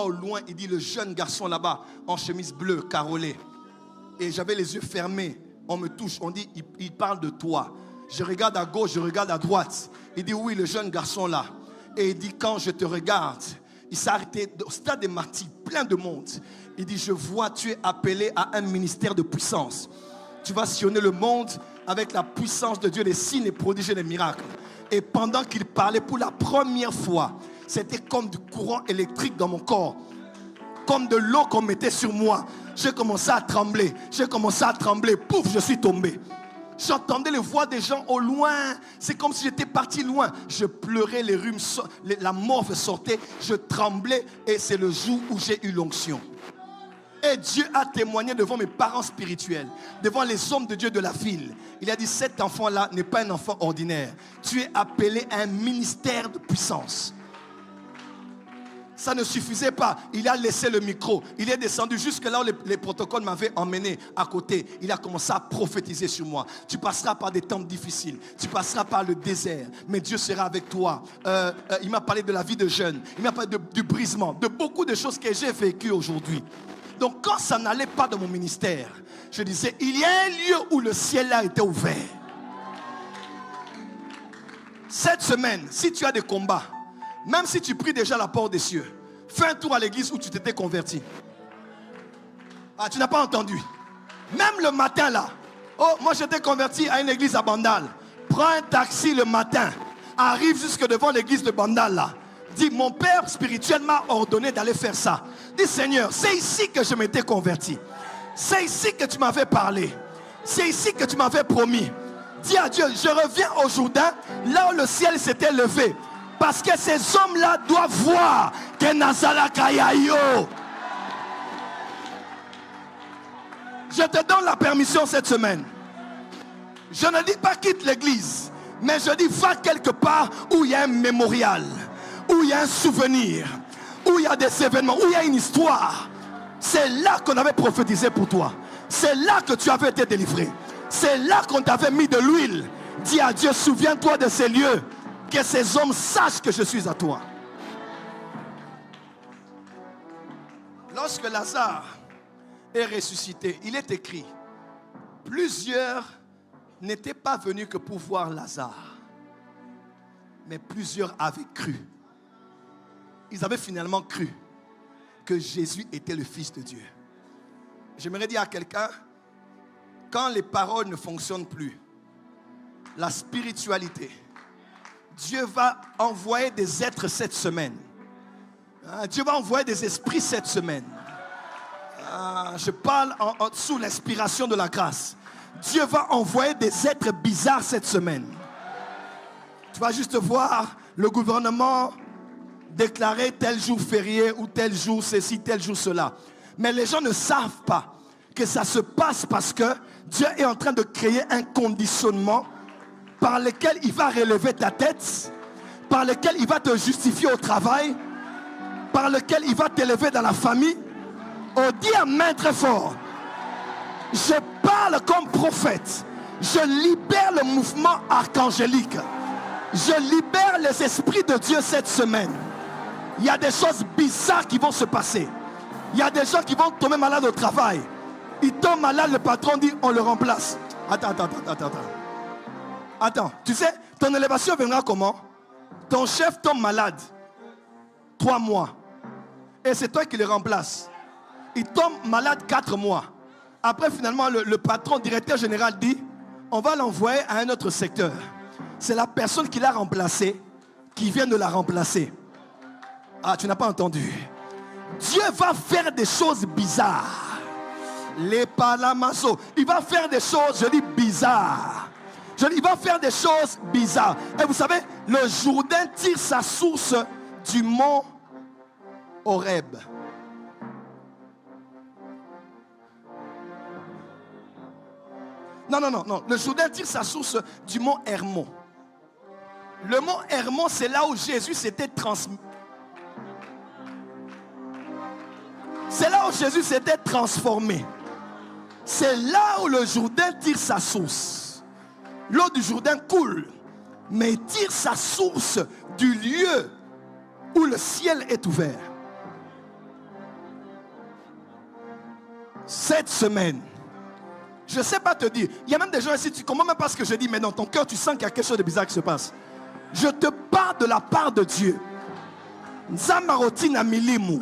au loin, il dit: le jeune garçon là-bas en chemise bleue carolée. Et j'avais les yeux fermés. On me touche, on dit: il parle de toi. Je regarde à gauche, je regarde à droite. Il dit: oui, le jeune garçon là. Et il dit: quand je te regarde, il s'est arrêté au stade des martyrs, plein de monde. Il dit: je vois, tu es appelé à un ministère de puissance. Tu vas sillonner le monde avec la puissance de Dieu, les signes, les prodiges et les miracles. Et pendant qu'il parlait pour la première fois, c'était comme du courant électrique dans mon corps, comme de l'eau qu'on mettait sur moi. J'ai commencé à trembler, pouf, je suis tombé. J'entendais les voix des gens au loin. C'est comme si j'étais parti loin. Je pleurais, les rhumes, la morve sortait. Je tremblais et c'est le jour où j'ai eu l'onction. Et Dieu a témoigné devant mes parents spirituels, devant les hommes de Dieu de la ville. Il a dit: cet enfant-là n'est pas un enfant ordinaire. Tu es appelé à un ministère de puissance. Ça ne suffisait pas. Il a laissé le micro. Il est descendu jusque là où les protocoles m'avaient emmené à côté. Il a commencé à prophétiser sur moi. Tu passeras par des temps difficiles. Tu passeras par le désert. Mais Dieu sera avec toi. Il m'a parlé de la vie de jeune. Il m'a parlé du brisement. De beaucoup de choses que j'ai vécues aujourd'hui. Donc quand ça n'allait pas dans mon ministère, je disais: il y a un lieu où le ciel a été ouvert. Cette semaine, si tu as des combats, même si tu pries déjà la porte des cieux, fais un tour à l'église où tu t'étais converti. Ah, tu n'as pas entendu. Même le matin là. Oh, moi j'étais converti à une église à Bandal. Prends un taxi le matin. Arrive jusque devant l'église de Bandal là. Dis: mon père spirituel m'a ordonné d'aller faire ça. Dis: Seigneur, c'est ici que je m'étais converti. C'est ici que tu m'avais parlé. C'est ici que tu m'avais promis. Dis à Dieu: je reviens au Jourdain, là où le ciel s'était levé. Parce que ces hommes-là doivent voir que Nazala Kayayo. Je te donne la permission cette semaine. Je ne dis pas quitte l'église, mais je dis va quelque part où il y a un mémorial, où il y a un souvenir, où il y a des événements, où il y a une histoire. C'est là qu'on avait prophétisé pour toi. C'est là que tu avais été délivré. C'est là qu'on t'avait mis de l'huile. Dis à Dieu: souviens-toi de ces lieux. Que ces hommes sachent que je suis à toi. Lorsque Lazare est ressuscité, il est écrit: plusieurs n'étaient pas venus que pour voir Lazare, mais plusieurs avaient cru. Ils avaient finalement cru que Jésus était le Fils de Dieu. J'aimerais dire à quelqu'un: quand les paroles ne fonctionnent plus, la spiritualité, Dieu va envoyer des êtres cette semaine Dieu va envoyer des esprits cette semaine. Je parle sous l'inspiration de la grâce. Dieu va envoyer des êtres bizarres cette semaine. Tu vas juste voir le gouvernement déclarer tel jour férié ou tel jour ceci, tel jour cela. Mais les gens ne savent pas que ça se passe parce que Dieu est en train de créer un conditionnement par lequel il va relever ta tête, par lequel il va te justifier au travail, par lequel il va t'élever dans la famille. On dit amen très fort. Je parle comme prophète. Je libère le mouvement archangélique. Je libère les esprits de Dieu cette semaine. Il y a des choses bizarres qui vont se passer. Il y a des gens qui vont tomber malades au travail. Ils tombent malades, le patron dit on le remplace. Attends, tu sais, ton élévation viendra comment? Ton chef tombe malade 3 mois. Et c'est toi qui le remplaces. Il tombe malade 4 mois. Après, finalement, le patron, directeur général dit on va l'envoyer à un autre secteur. C'est la personne qui l'a remplacé qui vient de la remplacer. Ah, tu n'as pas entendu. Dieu va faire des choses bizarres. Les palamasso. Il va faire des choses, je dis bizarres. Il va faire des choses bizarres. Et vous savez, le Jourdain tire sa source du mont Horeb. Non. Le Jourdain tire sa source du mont Hermon. Le mont Hermon, c'est là où Jésus s'était transmis. C'est là où Jésus s'était transformé. C'est là où le Jourdain tire sa source. L'eau du Jourdain coule, mais il tire sa source du lieu où le ciel est ouvert. Cette semaine, je ne sais pas te dire, il y a même des gens ici, tu ne comprends même pas ce que je dis, mais dans ton cœur, tu sens qu'il y a quelque chose de bizarre qui se passe. Je te parle de la part de Dieu. Nzamarotina milimu.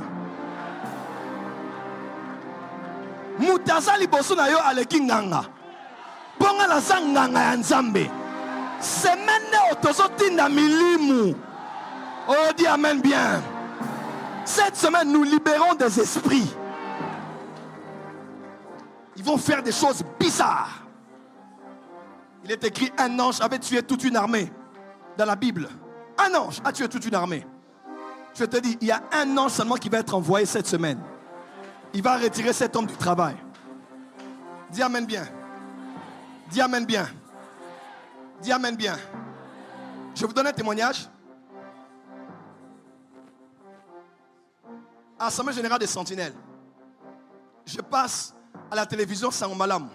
Mutaza liboso na yo aleki nganga. Ponga la nganga ya Nzambe. Semaine otozotinda milimu. Oh, dis amen bien. Cette semaine, nous libérons des esprits. Ils vont faire des choses bizarres. Il est écrit un ange avait tué toute une armée. Dans la Bible, un ange a tué toute une armée. Je te dis, il y a un ange seulement qui va être envoyé cette semaine. Il va retirer cet homme du travail. Dis amen bien. Dis amen bien. Dis amen bien. Je vous donne un témoignage. À l'Assemblée générale des Sentinelles, je passe à la télévision Sangomalam.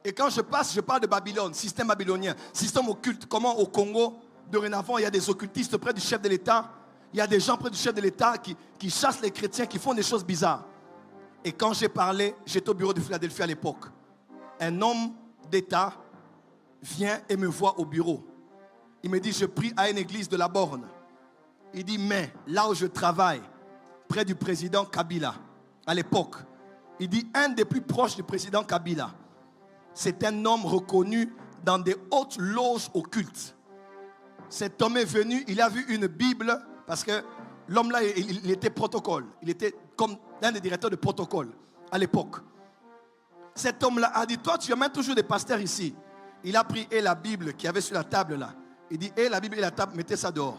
Et quand je passe, je parle de Babylone, système babylonien, système occulte. Comment au Congo, dorénavant, il y a des occultistes près du chef de l'État. Il y a des gens près du chef de l'État qui chassent les chrétiens, qui font des choses bizarres. Et quand j'ai parlé, j'étais au bureau de Philadelphie à l'époque. Un homme d'État vient et me voit au bureau. Il me dit, je prie à une église de la Borne. Il dit, mais là où je travaille, près du président Kabila, à l'époque, il dit, un des plus proches du président Kabila, c'est un homme reconnu dans des hautes loges occultes. Cet homme est venu, il a vu une Bible, parce que l'homme là, il était protocole. Il était comme un des directeurs de protocole à l'époque. Cet homme-là a dit, toi tu amènes toujours des pasteurs ici. Il a pris la Bible qu'il y avait sur la table là. Il dit, la Bible et la table, mettez ça dehors.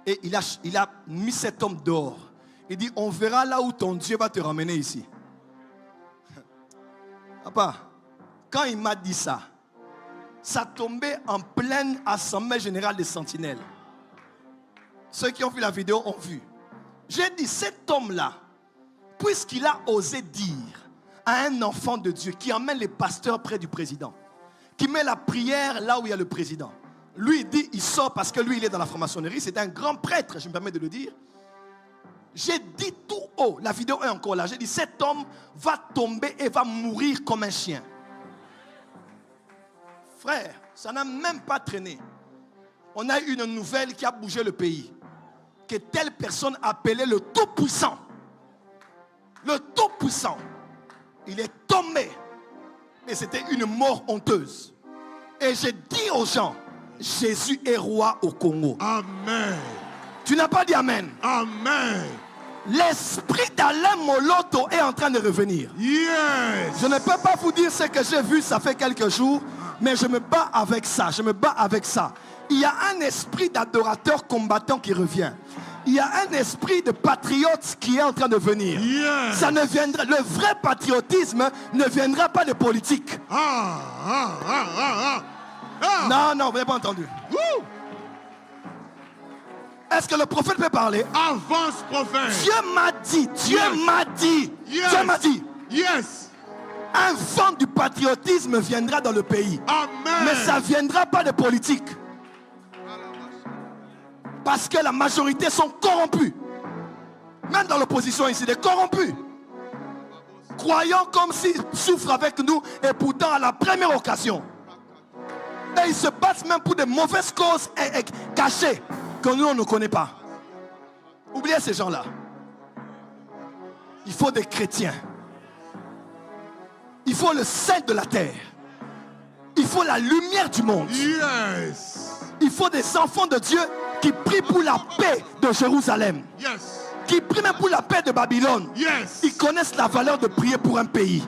Et il a mis cet homme dehors. Il dit, on verra là où ton Dieu va te ramener ici. Papa, quand il m'a dit ça, ça tombait en pleine assemblée générale des Sentinelles. Ceux qui ont vu la vidéo ont vu. J'ai dit, cet homme-là, puisqu'il a osé dire à un enfant de Dieu qui emmène les pasteurs près du président, qui met la prière là où il y a le président, lui il dit, il sort parce que lui il est dans la franc-maçonnerie, c'est un grand prêtre, je me permets de le dire. J'ai dit tout haut, la vidéo est encore là, j'ai dit, cet homme va tomber et va mourir comme un chien. Frère, ça n'a même pas traîné. On a eu une nouvelle qui a bougé le pays. Que telle personne appelée le Tout-Puissant. Le Tout-Puissant. Il est tombé. Et c'était une mort honteuse. Et j'ai dit aux gens, Jésus est roi au Congo. Amen. Tu n'as pas dit Amen. Amen. L'esprit d'Alain Moloto est en train de revenir. Yes. Je ne peux pas vous dire ce que j'ai vu, ça fait quelques jours, mais je me bats avec ça, je me bats avec ça. Il y a un esprit d'adorateur combattant qui revient. Il y a un esprit de patriote qui est en train de venir. Yes. Ça ne viendra, le vrai patriotisme ne viendra pas de politique. Non, non, vous n'avez pas entendu. Woo. Est-ce que le prophète peut parler? Avance, prophète. Dieu m'a dit, Dieu Yes. m'a dit, Yes. Dieu m'a dit. Yes. Un vent du patriotisme viendra dans le pays. Amen. Mais ça ne viendra pas de politique. Parce que la majorité sont corrompus. Même dans l'opposition ici, des corrompus. Croyant comme s'ils souffrent avec nous et pourtant à la première occasion. Et ils se battent même pour des mauvaises causes cachées que nous on ne connaît pas. Oubliez ces gens-là. Il faut des chrétiens. Il faut le sel de la terre. Il faut la lumière du monde. Yes. Il faut des enfants de Dieu qui prient pour la paix de Jérusalem. Yes. Qui prient même pour la paix de Babylone. Yes. Ils connaissent la valeur de prier pour un pays.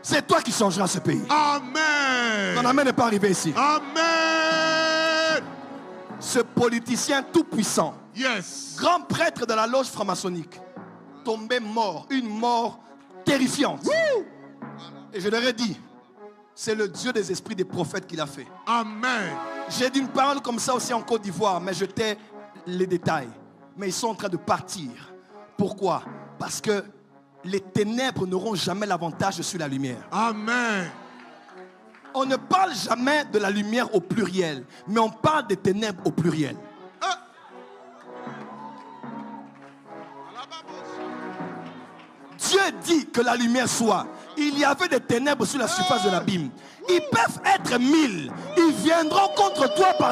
C'est toi qui changeras ce pays. Amen. Ton amen n'est pas arrivé ici. Amen. Ce politicien tout puissant, Yes. grand prêtre de la loge franc-maçonnique, tombé mort, une mort terrifiante. Et je leur ai dit, c'est le Dieu des esprits des prophètes qui l'a fait. Amen. J'ai dit une parole comme ça aussi en Côte d'Ivoire, mais je tais les détails. Mais ils sont en train de partir. Pourquoi? Parce que les ténèbres n'auront jamais l'avantage sur la lumière. Amen. On ne parle jamais de la lumière au pluriel, mais on parle des ténèbres au pluriel. Dieu dit que la lumière soit. Il y avait des ténèbres sur la surface de l'abîme. Ils peuvent être 1000. Ils viendront contre toi par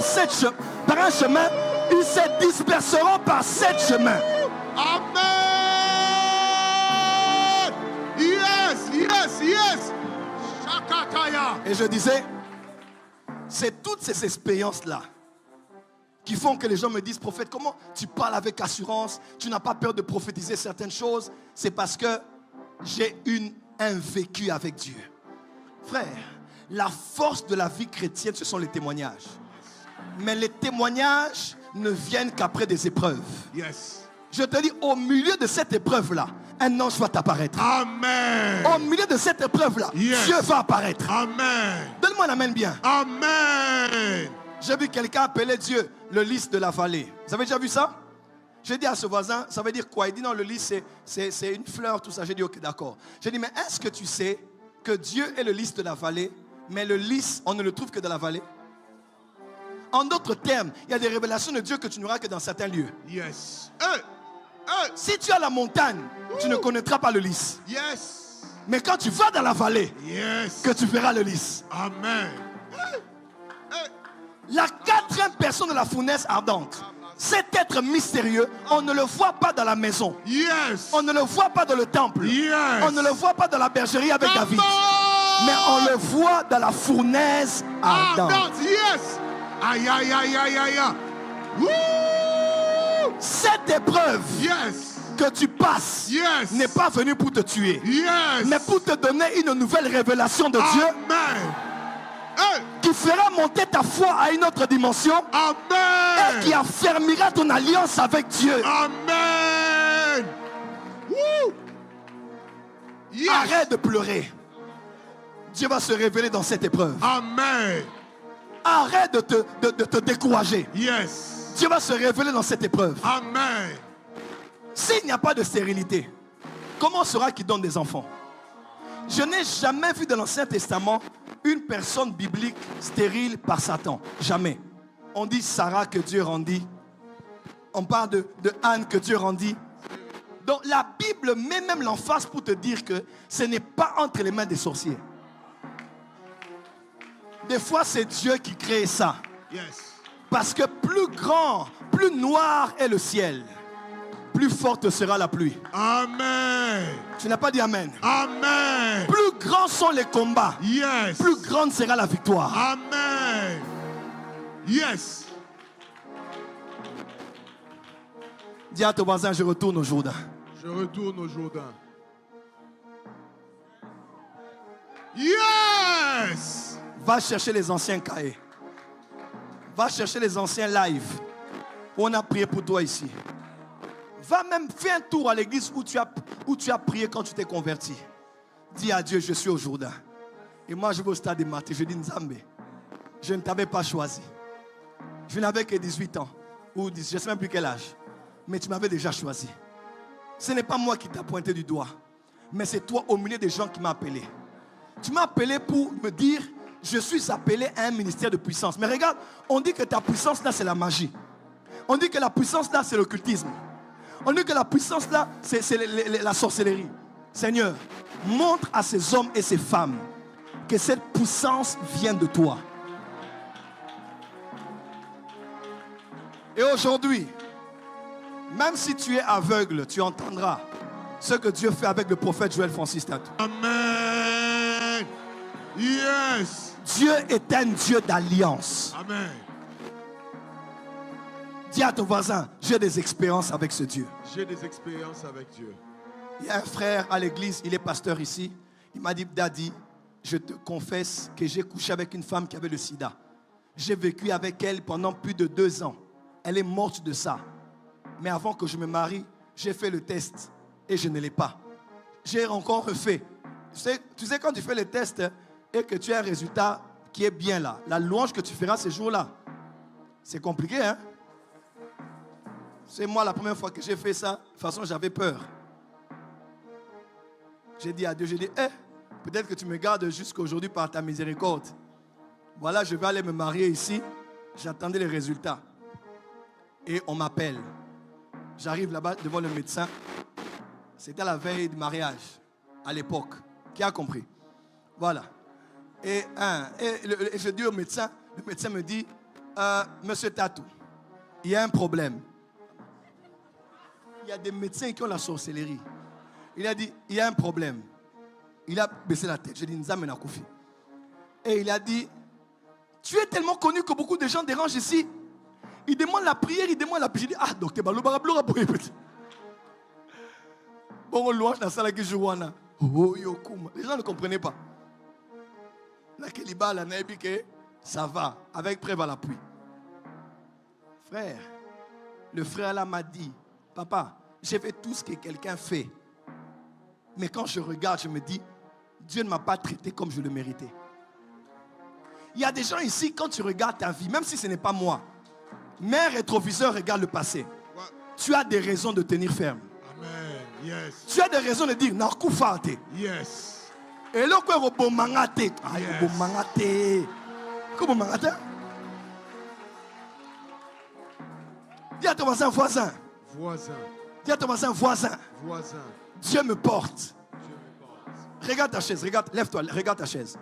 un chemin. Ils se disperseront par 7 chemins. Amen. Yes, yes, yes. Shakataya. Et je disais, c'est toutes ces expériences-là qui font que les gens me disent, prophète, comment tu parles avec assurance? Tu n'as pas peur de prophétiser certaines choses? C'est parce que j'ai un vécu avec Dieu. Frère, la force de la vie chrétienne, ce sont les témoignages. Mais les témoignages ne viennent qu'après des épreuves. Yes. Je te dis, au milieu de cette épreuve-là, un ange va t'apparaître. Amen. Au milieu de cette épreuve-là, Yes. Dieu va apparaître. Amen. Donne-moi un amen bien. Amen. J'ai vu quelqu'un appeler Dieu le lys de la vallée. Vous avez déjà vu ça? J'ai dit à ce voisin, ça veut dire quoi? Il dit non, le lys c'est une fleur, tout ça. J'ai dit ok, d'accord. J'ai dit mais est-ce que tu sais que Dieu est le lys de la vallée, mais le lys, on ne le trouve que dans la vallée? En d'autres termes, il y a des révélations de Dieu que tu n'auras que dans certains lieux. Yes. Si tu as la montagne, tu ne connaîtras pas le lys. Yes. Mais quand tu vas dans la vallée, Yes. que tu verras le lys. Amen. La quatrième personne de la fournaise ardente, cet être mystérieux, on ne le voit pas dans la maison. Yes. On ne le voit pas dans le temple. Yes. On ne le voit pas dans la bergerie avec Come David. on. Mais on le voit dans la fournaise ardente. Ardente. Yes. Aïe, aïe, aïe, aïe, aïe. Woo. Cette épreuve Yes. que tu passes Yes. n'est pas venue pour te tuer, Yes. mais pour te donner une nouvelle révélation de Dieu Amen. qui fera monter ta foi à une autre dimension Amen. et qui affermira ton alliance avec Dieu. Amen. Woo. Yes. Arrête de pleurer. Dieu va se révéler dans cette épreuve. Amen. Arrête de te décourager. Yes. Dieu va se révéler dans cette épreuve. Amen. S'il n'y a pas de stérilité, comment sera qu'il donne des enfants? Je n'ai jamais vu dans l'Ancien Testament une personne biblique stérile par Satan. Jamais. On dit Sarah que Dieu rendit. On parle de Anne que Dieu rendit. Donc la Bible met même l'emphase pour te dire que ce n'est pas entre les mains des sorciers. Des fois c'est Dieu qui crée ça. Yes. Parce que plus grand, plus noir est le ciel, plus forte sera la pluie. Amen. Tu n'as pas dit amen. Amen. Plus grands sont les combats, Yes. plus grande sera la victoire. Amen. Yes. Dis à ton voisin, je retourne au Jourdain. Je retourne au Jourdain. Yes. Va chercher les anciens cahiers. Va chercher les anciens lives. On a prié pour toi ici. Va même faire un tour à l'église où tu as prié quand tu t'es converti. Dis à Dieu, je suis au Jourdain. Et moi, je vais au stade de Maté. Je dis, Nzambe, je ne t'avais pas choisi. Je n'avais que 18 ans. Ou 10, je ne sais même plus quel âge. Mais tu m'avais déjà choisi. Ce n'est pas moi qui t'ai pointé du doigt. Mais c'est toi au milieu des gens qui m'as appelé. Tu m'as appelé pour me dire, je suis appelé à un ministère de puissance. Mais regarde, on dit que ta puissance là, c'est la magie. On dit que la puissance là, c'est l'occultisme. On dit que la puissance là, c'est la sorcellerie. Seigneur, montre à ces hommes et ces femmes que cette puissance vient de toi. Et aujourd'hui, même si tu es aveugle, tu entendras ce que Dieu fait avec le prophète Joël Francis Tatou. Amen. Yes. Dieu est un Dieu d'alliance. Amen. Dis à ton voisin, j'ai des expériences avec ce Dieu. J'ai des expériences avec Dieu. Il y a un frère à l'église, il est pasteur ici. Il m'a dit, Daddy, je te confesse que j'ai couché avec une femme qui avait le sida. J'ai vécu avec elle pendant plus de 2 ans. Elle est morte de ça. Mais avant que je me marie, j'ai fait le test et je ne l'ai pas. J'ai encore refait. Tu sais quand tu fais le test et que tu as un résultat qui est bien là, la louange que tu feras ces jours-là, c'est compliqué, hein? C'est moi la première fois que j'ai fait ça. De toute façon, j'avais peur. J'ai dit à Dieu, peut-être que tu me gardes jusqu'à aujourd'hui par ta miséricorde. Voilà, je vais aller me marier ici. J'attendais les résultats. Et on m'appelle. J'arrive là-bas devant le médecin. C'était la veille du mariage, à l'époque. Qui a compris? Voilà. Et je dis au médecin, le médecin me dit, Monsieur Tatou, il y a un problème. Il y a des médecins qui ont la sorcellerie. Il a dit, il y a un problème. Il a baissé la tête. Je dis, Nzambe na Koufi. Et il a dit, tu es tellement connu que beaucoup de gens dérangent ici. Ils demandent la prière, ils demandent la prière. Je dis, docteur Balobara Blora pour écouter. Bon, louange dans la salle qui joue. Les gens ne comprenaient pas. La Keliba, la Naibike, ça va, avec preuve à l'appui. Frère, le frère là m'a dit, papa, j'ai fait tout ce que quelqu'un fait. Mais quand je regarde, je me dis, Dieu ne m'a pas traité comme je le méritais. Il y a des gens ici, quand tu regardes ta vie, même si ce n'est pas moi, mais un rétroviseur regarde le passé. Tu as des raisons de tenir ferme. Amen. Yes. Tu as des raisons de dire, Narkoufate. Yes. Et là, quoi, Robomangate. Robomangate. Comment mangate? Dis à ton voisin, voisin. Voisin. Dis à ton voisin, voisin. Voisin. Dieu me porte. Dieu me porte. Regarde ta chaise, regarde, lève-toi, regarde ta chaise.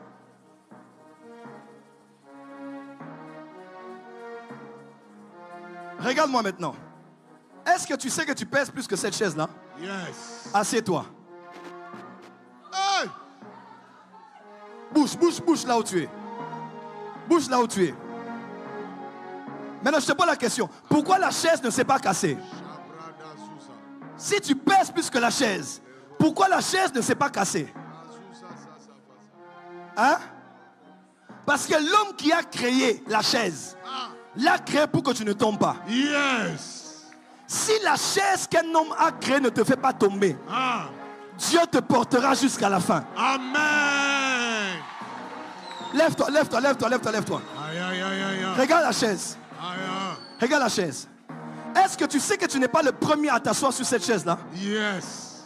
Regarde-moi maintenant. Est-ce que tu sais que tu pèses plus que cette chaise-là? Yes. Assieds-toi. Hey. Bouge là où tu es. Bouge là où tu es. Maintenant, je te pose la question. Pourquoi la chaise ne s'est pas cassée? Si tu pèses plus que la chaise, pourquoi la chaise ne s'est pas cassée? Hein? Parce que l'homme qui a créé la chaise l'a créé pour que tu ne tombes pas. Yes. Si la chaise qu'un homme a créée ne te fait pas tomber, Dieu te portera jusqu'à la fin. Amen. Lève-toi. Aïe, aïe, aïe, aïe. Regarde la chaise. Aïe, aïe. Regarde la chaise. Est-ce que tu sais que tu n'es pas le premier à t'asseoir sur cette chaise-là? Yes.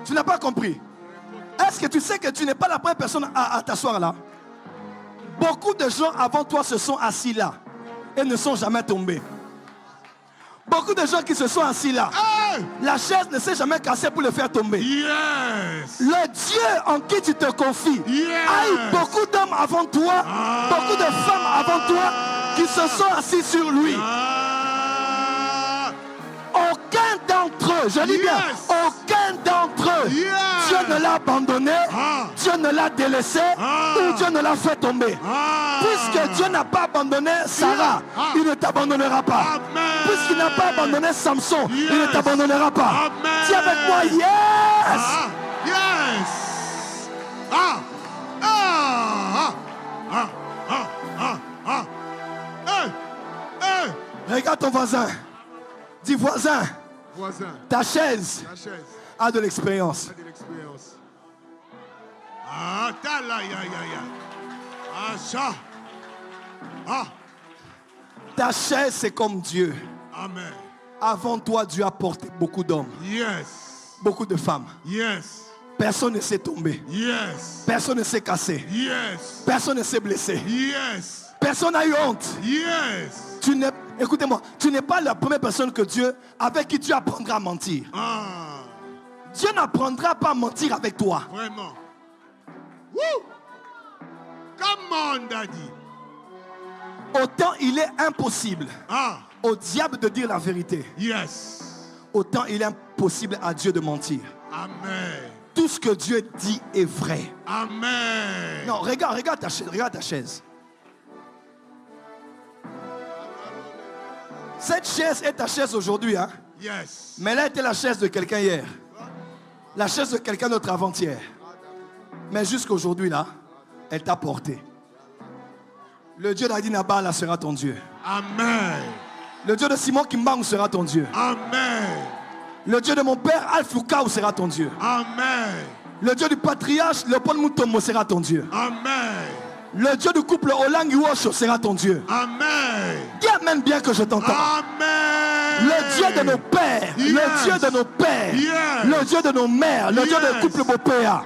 Tu n'as pas compris. Est-ce que tu sais que tu n'es pas la première personne à t'asseoir là? Beaucoup de gens avant toi se sont assis là et ne sont jamais tombés. Beaucoup de gens qui se sont assis là, la chaise ne s'est jamais cassée pour le faire tomber. Yes. Le Dieu en qui tu te confies a eu beaucoup d'hommes avant toi, beaucoup de femmes avant toi qui se sont assis sur lui. Aucun d'entre eux, je dis bien, aucun d'entre eux, Dieu ne ne l'a abandonné, Dieu ne l'a délaissé, ou Dieu ne l'a fait tomber. Puisque Dieu n'a pas abandonné Sarah, il ne t'abandonnera pas. Puisqu'il n'a pas abandonné Samson, il ne t'abandonnera pas. Dis avec moi, yes! Yes! Regarde ton voisin. Dis voisin, Voisin, ta chaise la chaise a de l'expérience. a de l'expérience. Ah, ta la ya ya ya. Ah, ça. Ah, Ta chaise, c'est comme Dieu. amen. Avant toi, Dieu a porté beaucoup d'hommes, Yes. beaucoup de femmes. Yes. Personne ne s'est tombé. Yes. Personne ne s'est cassé. Yes. Personne ne s'est blessé. Yes. Personne n'a eu honte. Yes. Écoutez-moi, tu n'es pas la première personne avec qui Dieu apprendra à mentir. Ah, Dieu n'apprendra pas à mentir avec toi. vraiment. Woo! Come on, daddy. Autant il est impossible Ah, au diable de dire la vérité, yes. autant il est impossible à Dieu de mentir. Amen. Tout ce que Dieu dit est vrai. Amen. Non, regarde ta chaise, regarde ta chaise. Cette chaise est ta chaise aujourd'hui, hein? Yes. Mais elle a été la chaise de quelqu'un hier. La chaise de quelqu'un d'autre avant-hier. Mais jusqu'aujourd'hui, là, elle t'a porté. Le Dieu d'Adi Nabala sera ton Dieu. Amen. Le Dieu de Simon Kimbang sera ton Dieu. Amen. Le Dieu de mon père Alfoukaou sera ton Dieu. Amen. Le Dieu du patriarche Léopold Mutombo sera ton Dieu. Amen. Le Dieu du couple Olang Iwosho sera ton Dieu. Amen. Dis amen bien que je t'entends. Amen. Le Dieu de nos pères, Yes. le Dieu de nos pères, Yes. le Dieu de nos mères, le Dieu Yes. du couple Bopéa.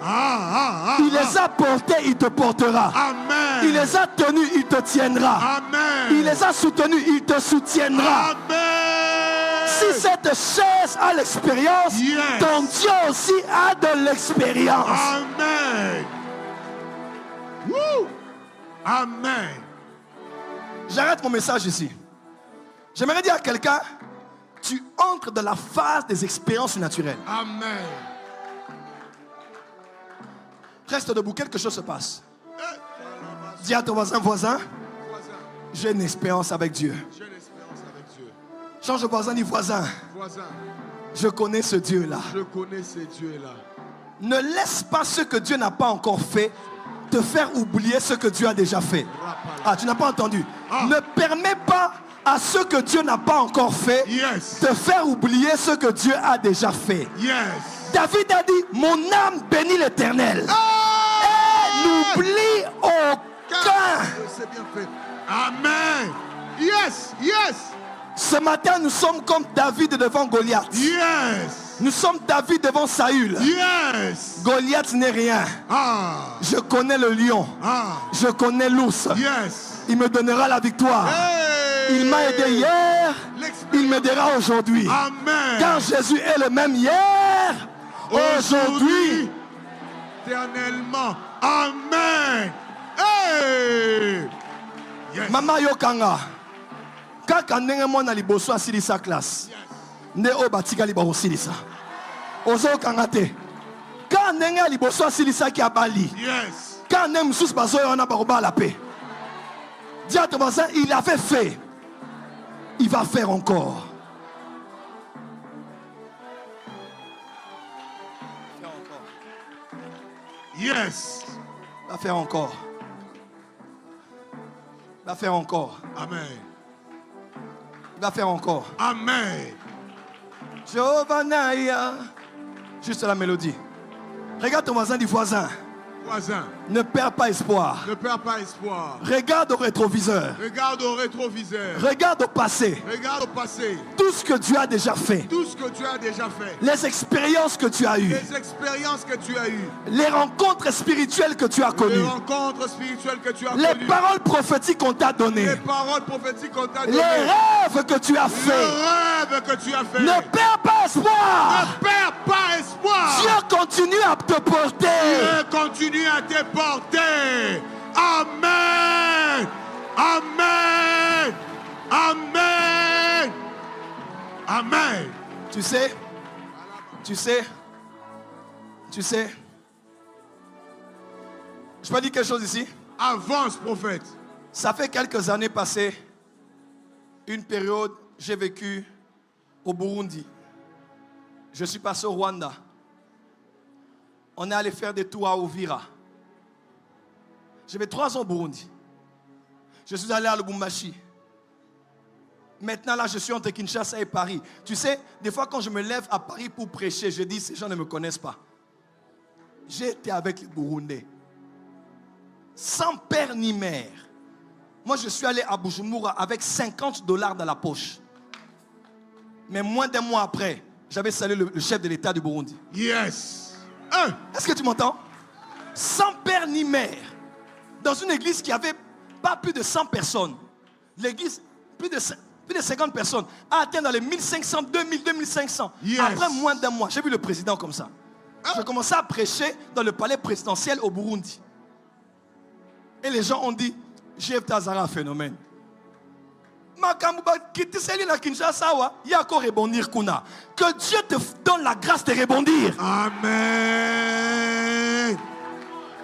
Il les a portés, il te portera. Amen. Il les a tenus, il te tiendra. Amen. Il les a soutenus, il te soutiendra. Amen. Si cette chaise a l'expérience, Yes. ton Dieu aussi a de l'expérience. Amen. Woo. Amen. J'arrête mon message ici. J'aimerais dire à quelqu'un, tu entres dans la phase des expériences naturelles. Amen. Reste debout, quelque chose se passe. Dis à ton voisin, Voisin, j'ai une expérience avec Dieu. j'ai l'expérience avec Dieu. Change de voisin, dis voisin, Voisin, je connais ce Dieu-là. je connais ces dieux-là. Ne laisse pas ce que Dieu n'a pas encore fait te faire oublier ce que Dieu a déjà fait. Ah, tu n'as pas entendu. Ah. Ne permets pas à ce que Dieu n'a pas encore fait Yes. te faire oublier ce que Dieu a déjà fait. Yes. David a dit, mon âme bénit l'Éternel. Et n'oublie aucun. C'est bien fait. Amen. Yes. Yes. Ce matin, nous sommes comme David devant Goliath. Yes. Nous sommes David devant Saül. Yes. Goliath n'est rien. Ah. Je connais le lion. Ah. Je connais l'ours. Yes. Il me donnera la victoire. Hey. Il m'a aidé hier. Il m'aidera aujourd'hui. Amen. Car Jésus est le même hier, aujourd'hui. Éternellement. Amen. Hey. Yes. Mama Yokanga. Kaka ndenge mwana liboso asilisa classe. Nde o batikali ba osilisa. Ozo kanga te. Ka ndenge liboso asilisa ki abali. Yes. Ka ndenge mususu bazoyo wana bakoba la paix. Dis à ton voisin, il avait fait. Il va faire encore. Yes. Il va faire encore. Il va faire encore. Amen. Il va faire encore. Amen. Jehovah Naya. Juste la mélodie. Regarde ton voisin du voisin. Voisin, Ne perds pas espoir. ne perds pas espoir. Regarde au rétroviseur. Regarde au rétroviseur. Regarde au passé. Regarde au passé. Tout ce que Dieu a déjà fait. Tout ce que tu as déjà fait. Les expériences que tu as eues. Les expériences que tu as eues. Les rencontres spirituelles que tu as Les connues. rencontres spirituelles que tu as Les connues. paroles prophétiques qu'on t'a données. Les paroles prophétiques qu'on t'a Les données. rêves que tu as Le faits. rêve que tu as fait. Ne perds pas espoir. Ne perds pas espoir. Dieu continue à te porter. Dieu continue à te porter. Amen. Amen. Amen. Amen. Tu sais, Je peux dire quelque chose ici? Avance, prophète. Ça fait quelques années passées, une période, j'ai vécu au Burundi. Je suis passé au Rwanda. On est allé faire des tours à Uvira. J'ai fait 3 ans au Burundi. Je suis allé à Lubumbashi. Maintenant, là, je suis entre Kinshasa et Paris. Tu sais, des fois, quand je me lève à Paris pour prêcher, je dis, ces gens ne me connaissent pas. J'ai été avec les Burundais. Sans père ni mère. Moi, je suis allé à Bujumbura avec $50 dans la poche. Mais moins d'un mois après, j'avais salué le chef de l'État du Burundi. Yes. Est-ce que tu m'entends? Sans père ni mère. Dans une église qui avait pas plus de 100 personnes. L'église, plus de 50 personnes, a atteint dans les 1500, 2000, 2500. Yes. Après moins d'un mois, j'ai vu le président comme ça. Je commençais à prêcher dans le palais présidentiel au Burundi. Et les gens ont dit, Jeff Tazara, phénomène. Que Dieu te donne la grâce de rebondir. Amen.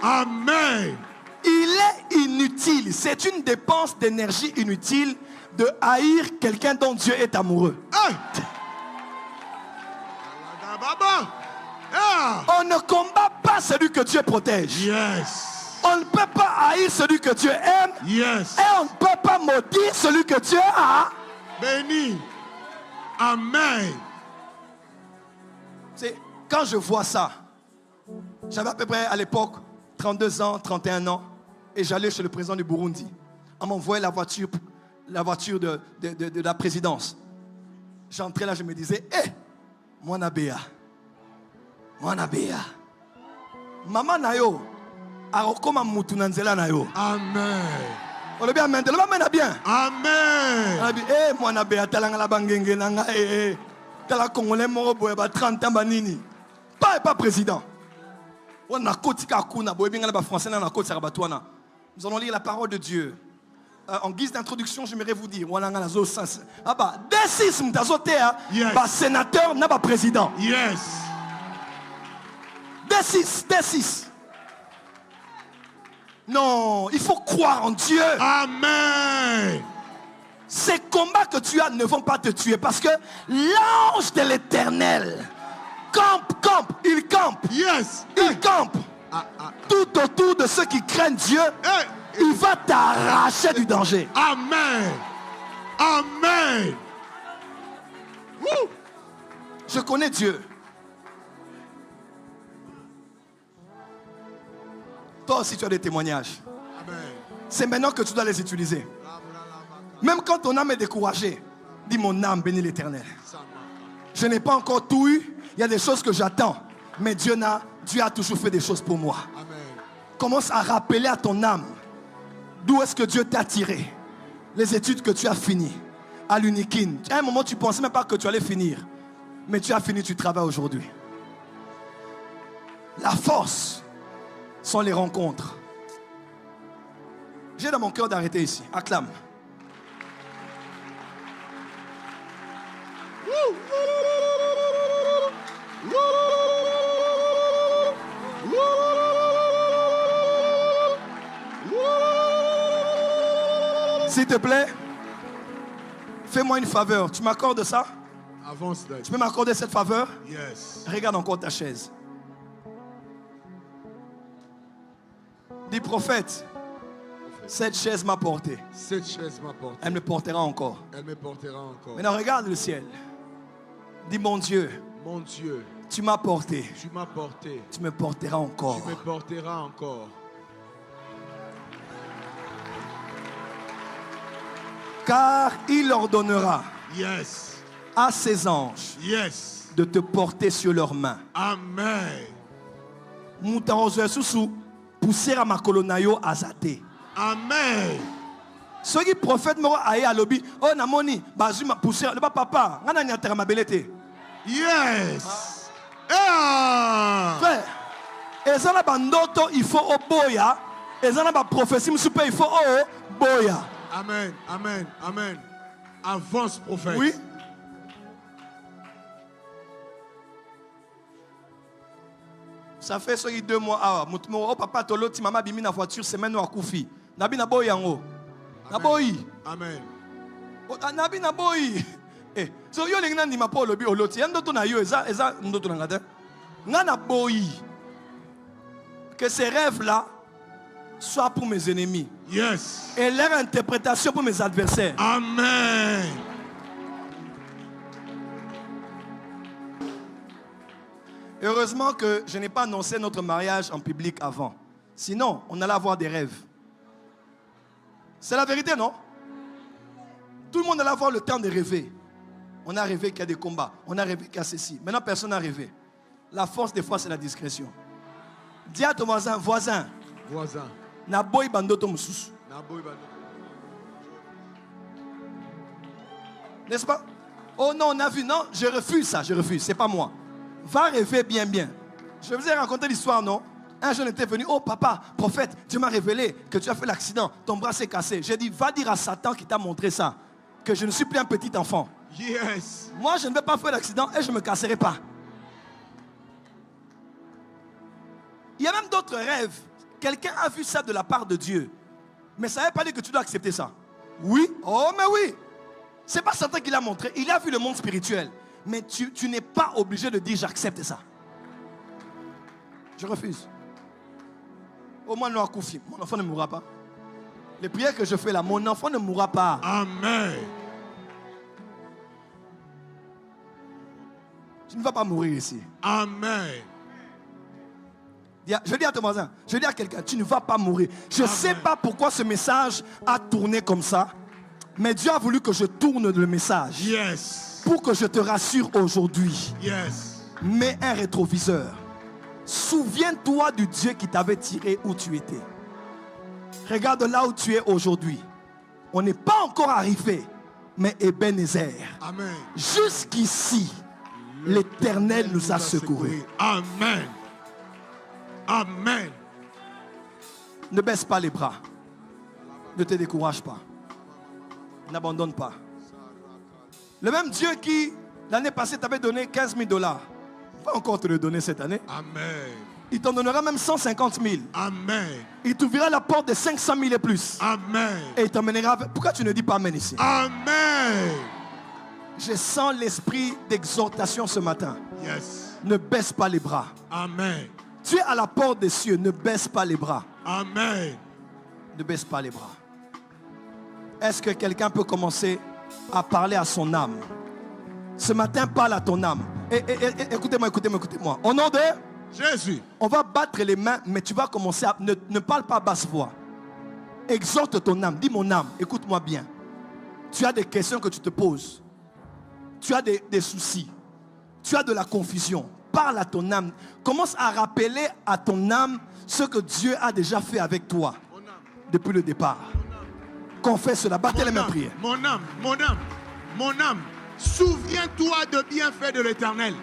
Amen. Il est inutile, c'est une dépense d'énergie inutile de haïr quelqu'un dont Dieu est amoureux. On ne combat pas celui que Dieu protège. Yes. On ne peut pas haïr celui que Dieu aime. Yes. Et on ne peut pas maudire celui que Dieu a béni. Amen. C'est quand je vois ça, j'avais à peu près à l'époque 32 ans, 31 ans, et j'allais chez le président du Burundi. On m'envoyait la voiture de la présidence. J'entrais là, je me disais, Mwana Béa, Maman Nayo, Arokoma Mutunanzela Nayo. Amen. On le bien, bien. Amen. Mwana Béa, talanga la bangenge nanga, tala Congolais moro boye ba 30 ans banini. Pas président. On a kotika kuna boye binga la français na kotika batwana. Nous allons lire la parole de Dieu. En guise d'introduction, j'aimerais vous dire, D6 yes. Sénateur, n'a pas président. Yes. D6. Non, il faut croire en Dieu. Amen. Ces combats que tu as ne vont pas te tuer parce que l'ange de l'Éternel il campe. Yes. Il campe. Tout autour de ceux qui craignent Dieu. Il va t'arracher du danger. Amen. Amen. Je connais Dieu. Toi aussi tu as des témoignages. Amen. C'est maintenant que tu dois les utiliser. Même quand ton âme est découragée, dis mon âme bénit l'Éternel. Je n'ai pas encore tout eu. Il y a des choses que j'attends. Mais Dieu a toujours fait des choses pour moi. Amen. Commence à rappeler à ton âme d'où est-ce que Dieu t'a tiré. Les études que tu as finies à l'Unikin. À un moment, tu ne pensais même pas que tu allais finir. Mais tu as fini, tu travailles aujourd'hui. La force sont les rencontres. J'ai dans mon cœur d'arrêter ici. Acclame. S'il te plaît, fais-moi une faveur. Tu m'accordes ça? Avance là. Tu peux m'accorder cette faveur? Yes. Regarde encore ta chaise. Dis prophète, cette chaise m'a porté. Cette chaise m'a porté. Elle me portera encore. Elle me portera encore. Maintenant regarde le ciel. Dis mon Dieu. Mon Dieu. Tu m'as porté. Tu m'as porté. Tu me porteras encore. Tu me porteras encore. Car il ordonnera Yes. à ses anges Yes. de te porter sur leurs mains. Amen. Pousser à ma colonayo azate. Amen. Ceux qui prophètent moro aye à lobby. Oh namoni bazuma pousser le papa. Ngana nyatera mabelete. Yes. Ah. Frère, ezana bandoto il faut oboya. Ezana ba prophétie msupe il faut boya. Amen. Amen. Amen. Avance, prophète. Oui. Vous Ça fait 2 mois. Ah, oh papa, tolo, ti maman bimi na voiture, semaine ou à koufi. Nabi na boy yango. Na boy. Amen. Nabi na boy. Eh, so yo lingna ni mapo lobi oloti. Yando to na yo eza ndoto na ngata. Nga na boy. Que ces rêves-là soient pour mes ennemis. Yes. Et leur interprétation pour mes adversaires. Amen. Heureusement que je n'ai pas annoncé notre mariage en public avant. Sinon, on allait avoir des rêves. C'est la vérité, non? Tout le monde allait avoir le temps de rêver. On a rêvé qu'il y a des combats. On a rêvé qu'il y a ceci. Maintenant, personne n'a rêvé. La force des fois, c'est la discrétion. Dis à ton voisin, voisin. Na boy bandoto mususu. N'est-ce pas? Oh non, on a vu. Non, je refuse ça, je refuse. C'est pas moi. Va rêver bien, bien. Je vous ai raconté l'histoire, non? Un jeune était venu. Oh papa, prophète, Dieu m'a révélé que tu as fait l'accident. Ton bras s'est cassé. J'ai dit, va dire à Satan qui t'a montré ça, que je ne suis plus un petit enfant. Yes. Moi, je ne vais pas faire l'accident et je ne me casserai pas. Il y a même d'autres rêves. Quelqu'un a vu ça de la part de Dieu. Mais ça ne veut pas dire que tu dois accepter ça. Oui. Oh, mais oui. Ce n'est pas Satan qui l'a montré. Il a vu le monde spirituel. Mais tu n'es pas obligé de dire j'accepte ça. Je refuse. Au moins, mon enfant ne mourra pas. Les prières que je fais là, mon enfant ne mourra pas. Amen. Tu ne vas pas mourir ici. Amen. Je dis à ton voisin, je dis à quelqu'un, tu ne vas pas mourir. Je ne sais pas pourquoi ce message a tourné comme ça, mais Dieu a voulu que je tourne le message. Yes. Pour que je te rassure aujourd'hui. Yes. Mets un rétroviseur. Souviens-toi du Dieu qui t'avait tiré où tu étais. Regarde là où tu es aujourd'hui. On n'est pas encore arrivé, mais Ebenezer. Amen. Jusqu'ici, l'Éternel nous a secourus. Amen. Amen. Ne baisse pas les bras. Ne te décourage pas. N'abandonne pas. Le même Dieu qui, l'année passée, t'avait donné 15 000 $, va encore te le donner cette année. Amen. Il t'en donnera même 150 000. Amen. Il t'ouvrira la porte de 500 000 et plus. Amen. Et il t'emmènera. Pourquoi tu ne dis pas Amen ici? Amen. Je sens l'esprit d'exhortation ce matin. Yes. Ne baisse pas les bras. Amen. Tu es à la porte des cieux. Ne baisse pas les bras. Amen. Ne baisse pas les bras. Est-ce que quelqu'un peut commencer à parler à son âme? Ce matin, parle à ton âme. Écoutez-moi, écoutez-moi. Au nom de Jésus. On va battre les mains, mais tu vas commencer à... Ne parle pas à basse voix. Exhorte ton âme. Dis mon âme, écoute-moi bien. Tu as des questions que tu te poses. Tu as des soucis. Tu as de la confusion. Parle à ton âme. Commence à rappeler à ton âme ce que Dieu a déjà fait avec toi depuis le départ. Confesse cela. Battez les mains, priez. Mon âme, mon âme, mon âme. Souviens-toi de bienfaits de l'Éternel.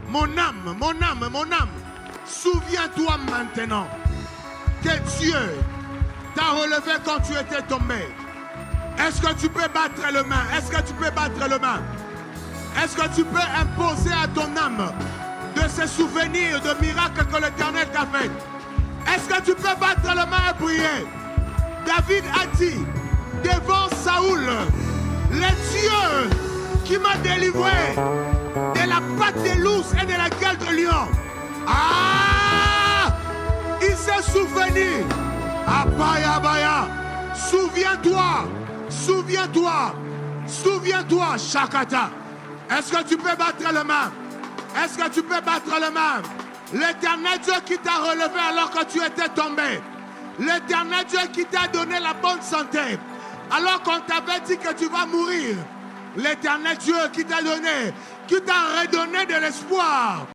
Mon âme, mon âme, mon âme. Souviens-toi maintenant que Dieu t'a relevé quand tu étais tombé. Est-ce que tu peux battre le main? Est-ce que tu peux battre le main? Est-ce que tu peux imposer à ton âme de se souvenir de miracles que l'Éternel t'a fait? Est-ce que tu peux battre le main et prier? David a dit devant Saoul, le Dieu qui m'a délivré de la patte de l'ours et de la gueule de lion. Ah! Il s'est souvenu. Abaya, abaya. Souviens-toi. Souviens-toi. Souviens-toi, Shakata. Est-ce que tu peux battre le main? Est-ce que tu peux battre le main? L'Éternel Dieu qui t'a relevé alors que tu étais tombé. L'Éternel Dieu qui t'a donné la bonne santé alors qu'on t'avait dit que tu vas mourir. L'Éternel Dieu qui t'a donné, qui t'a redonné de l'espoir.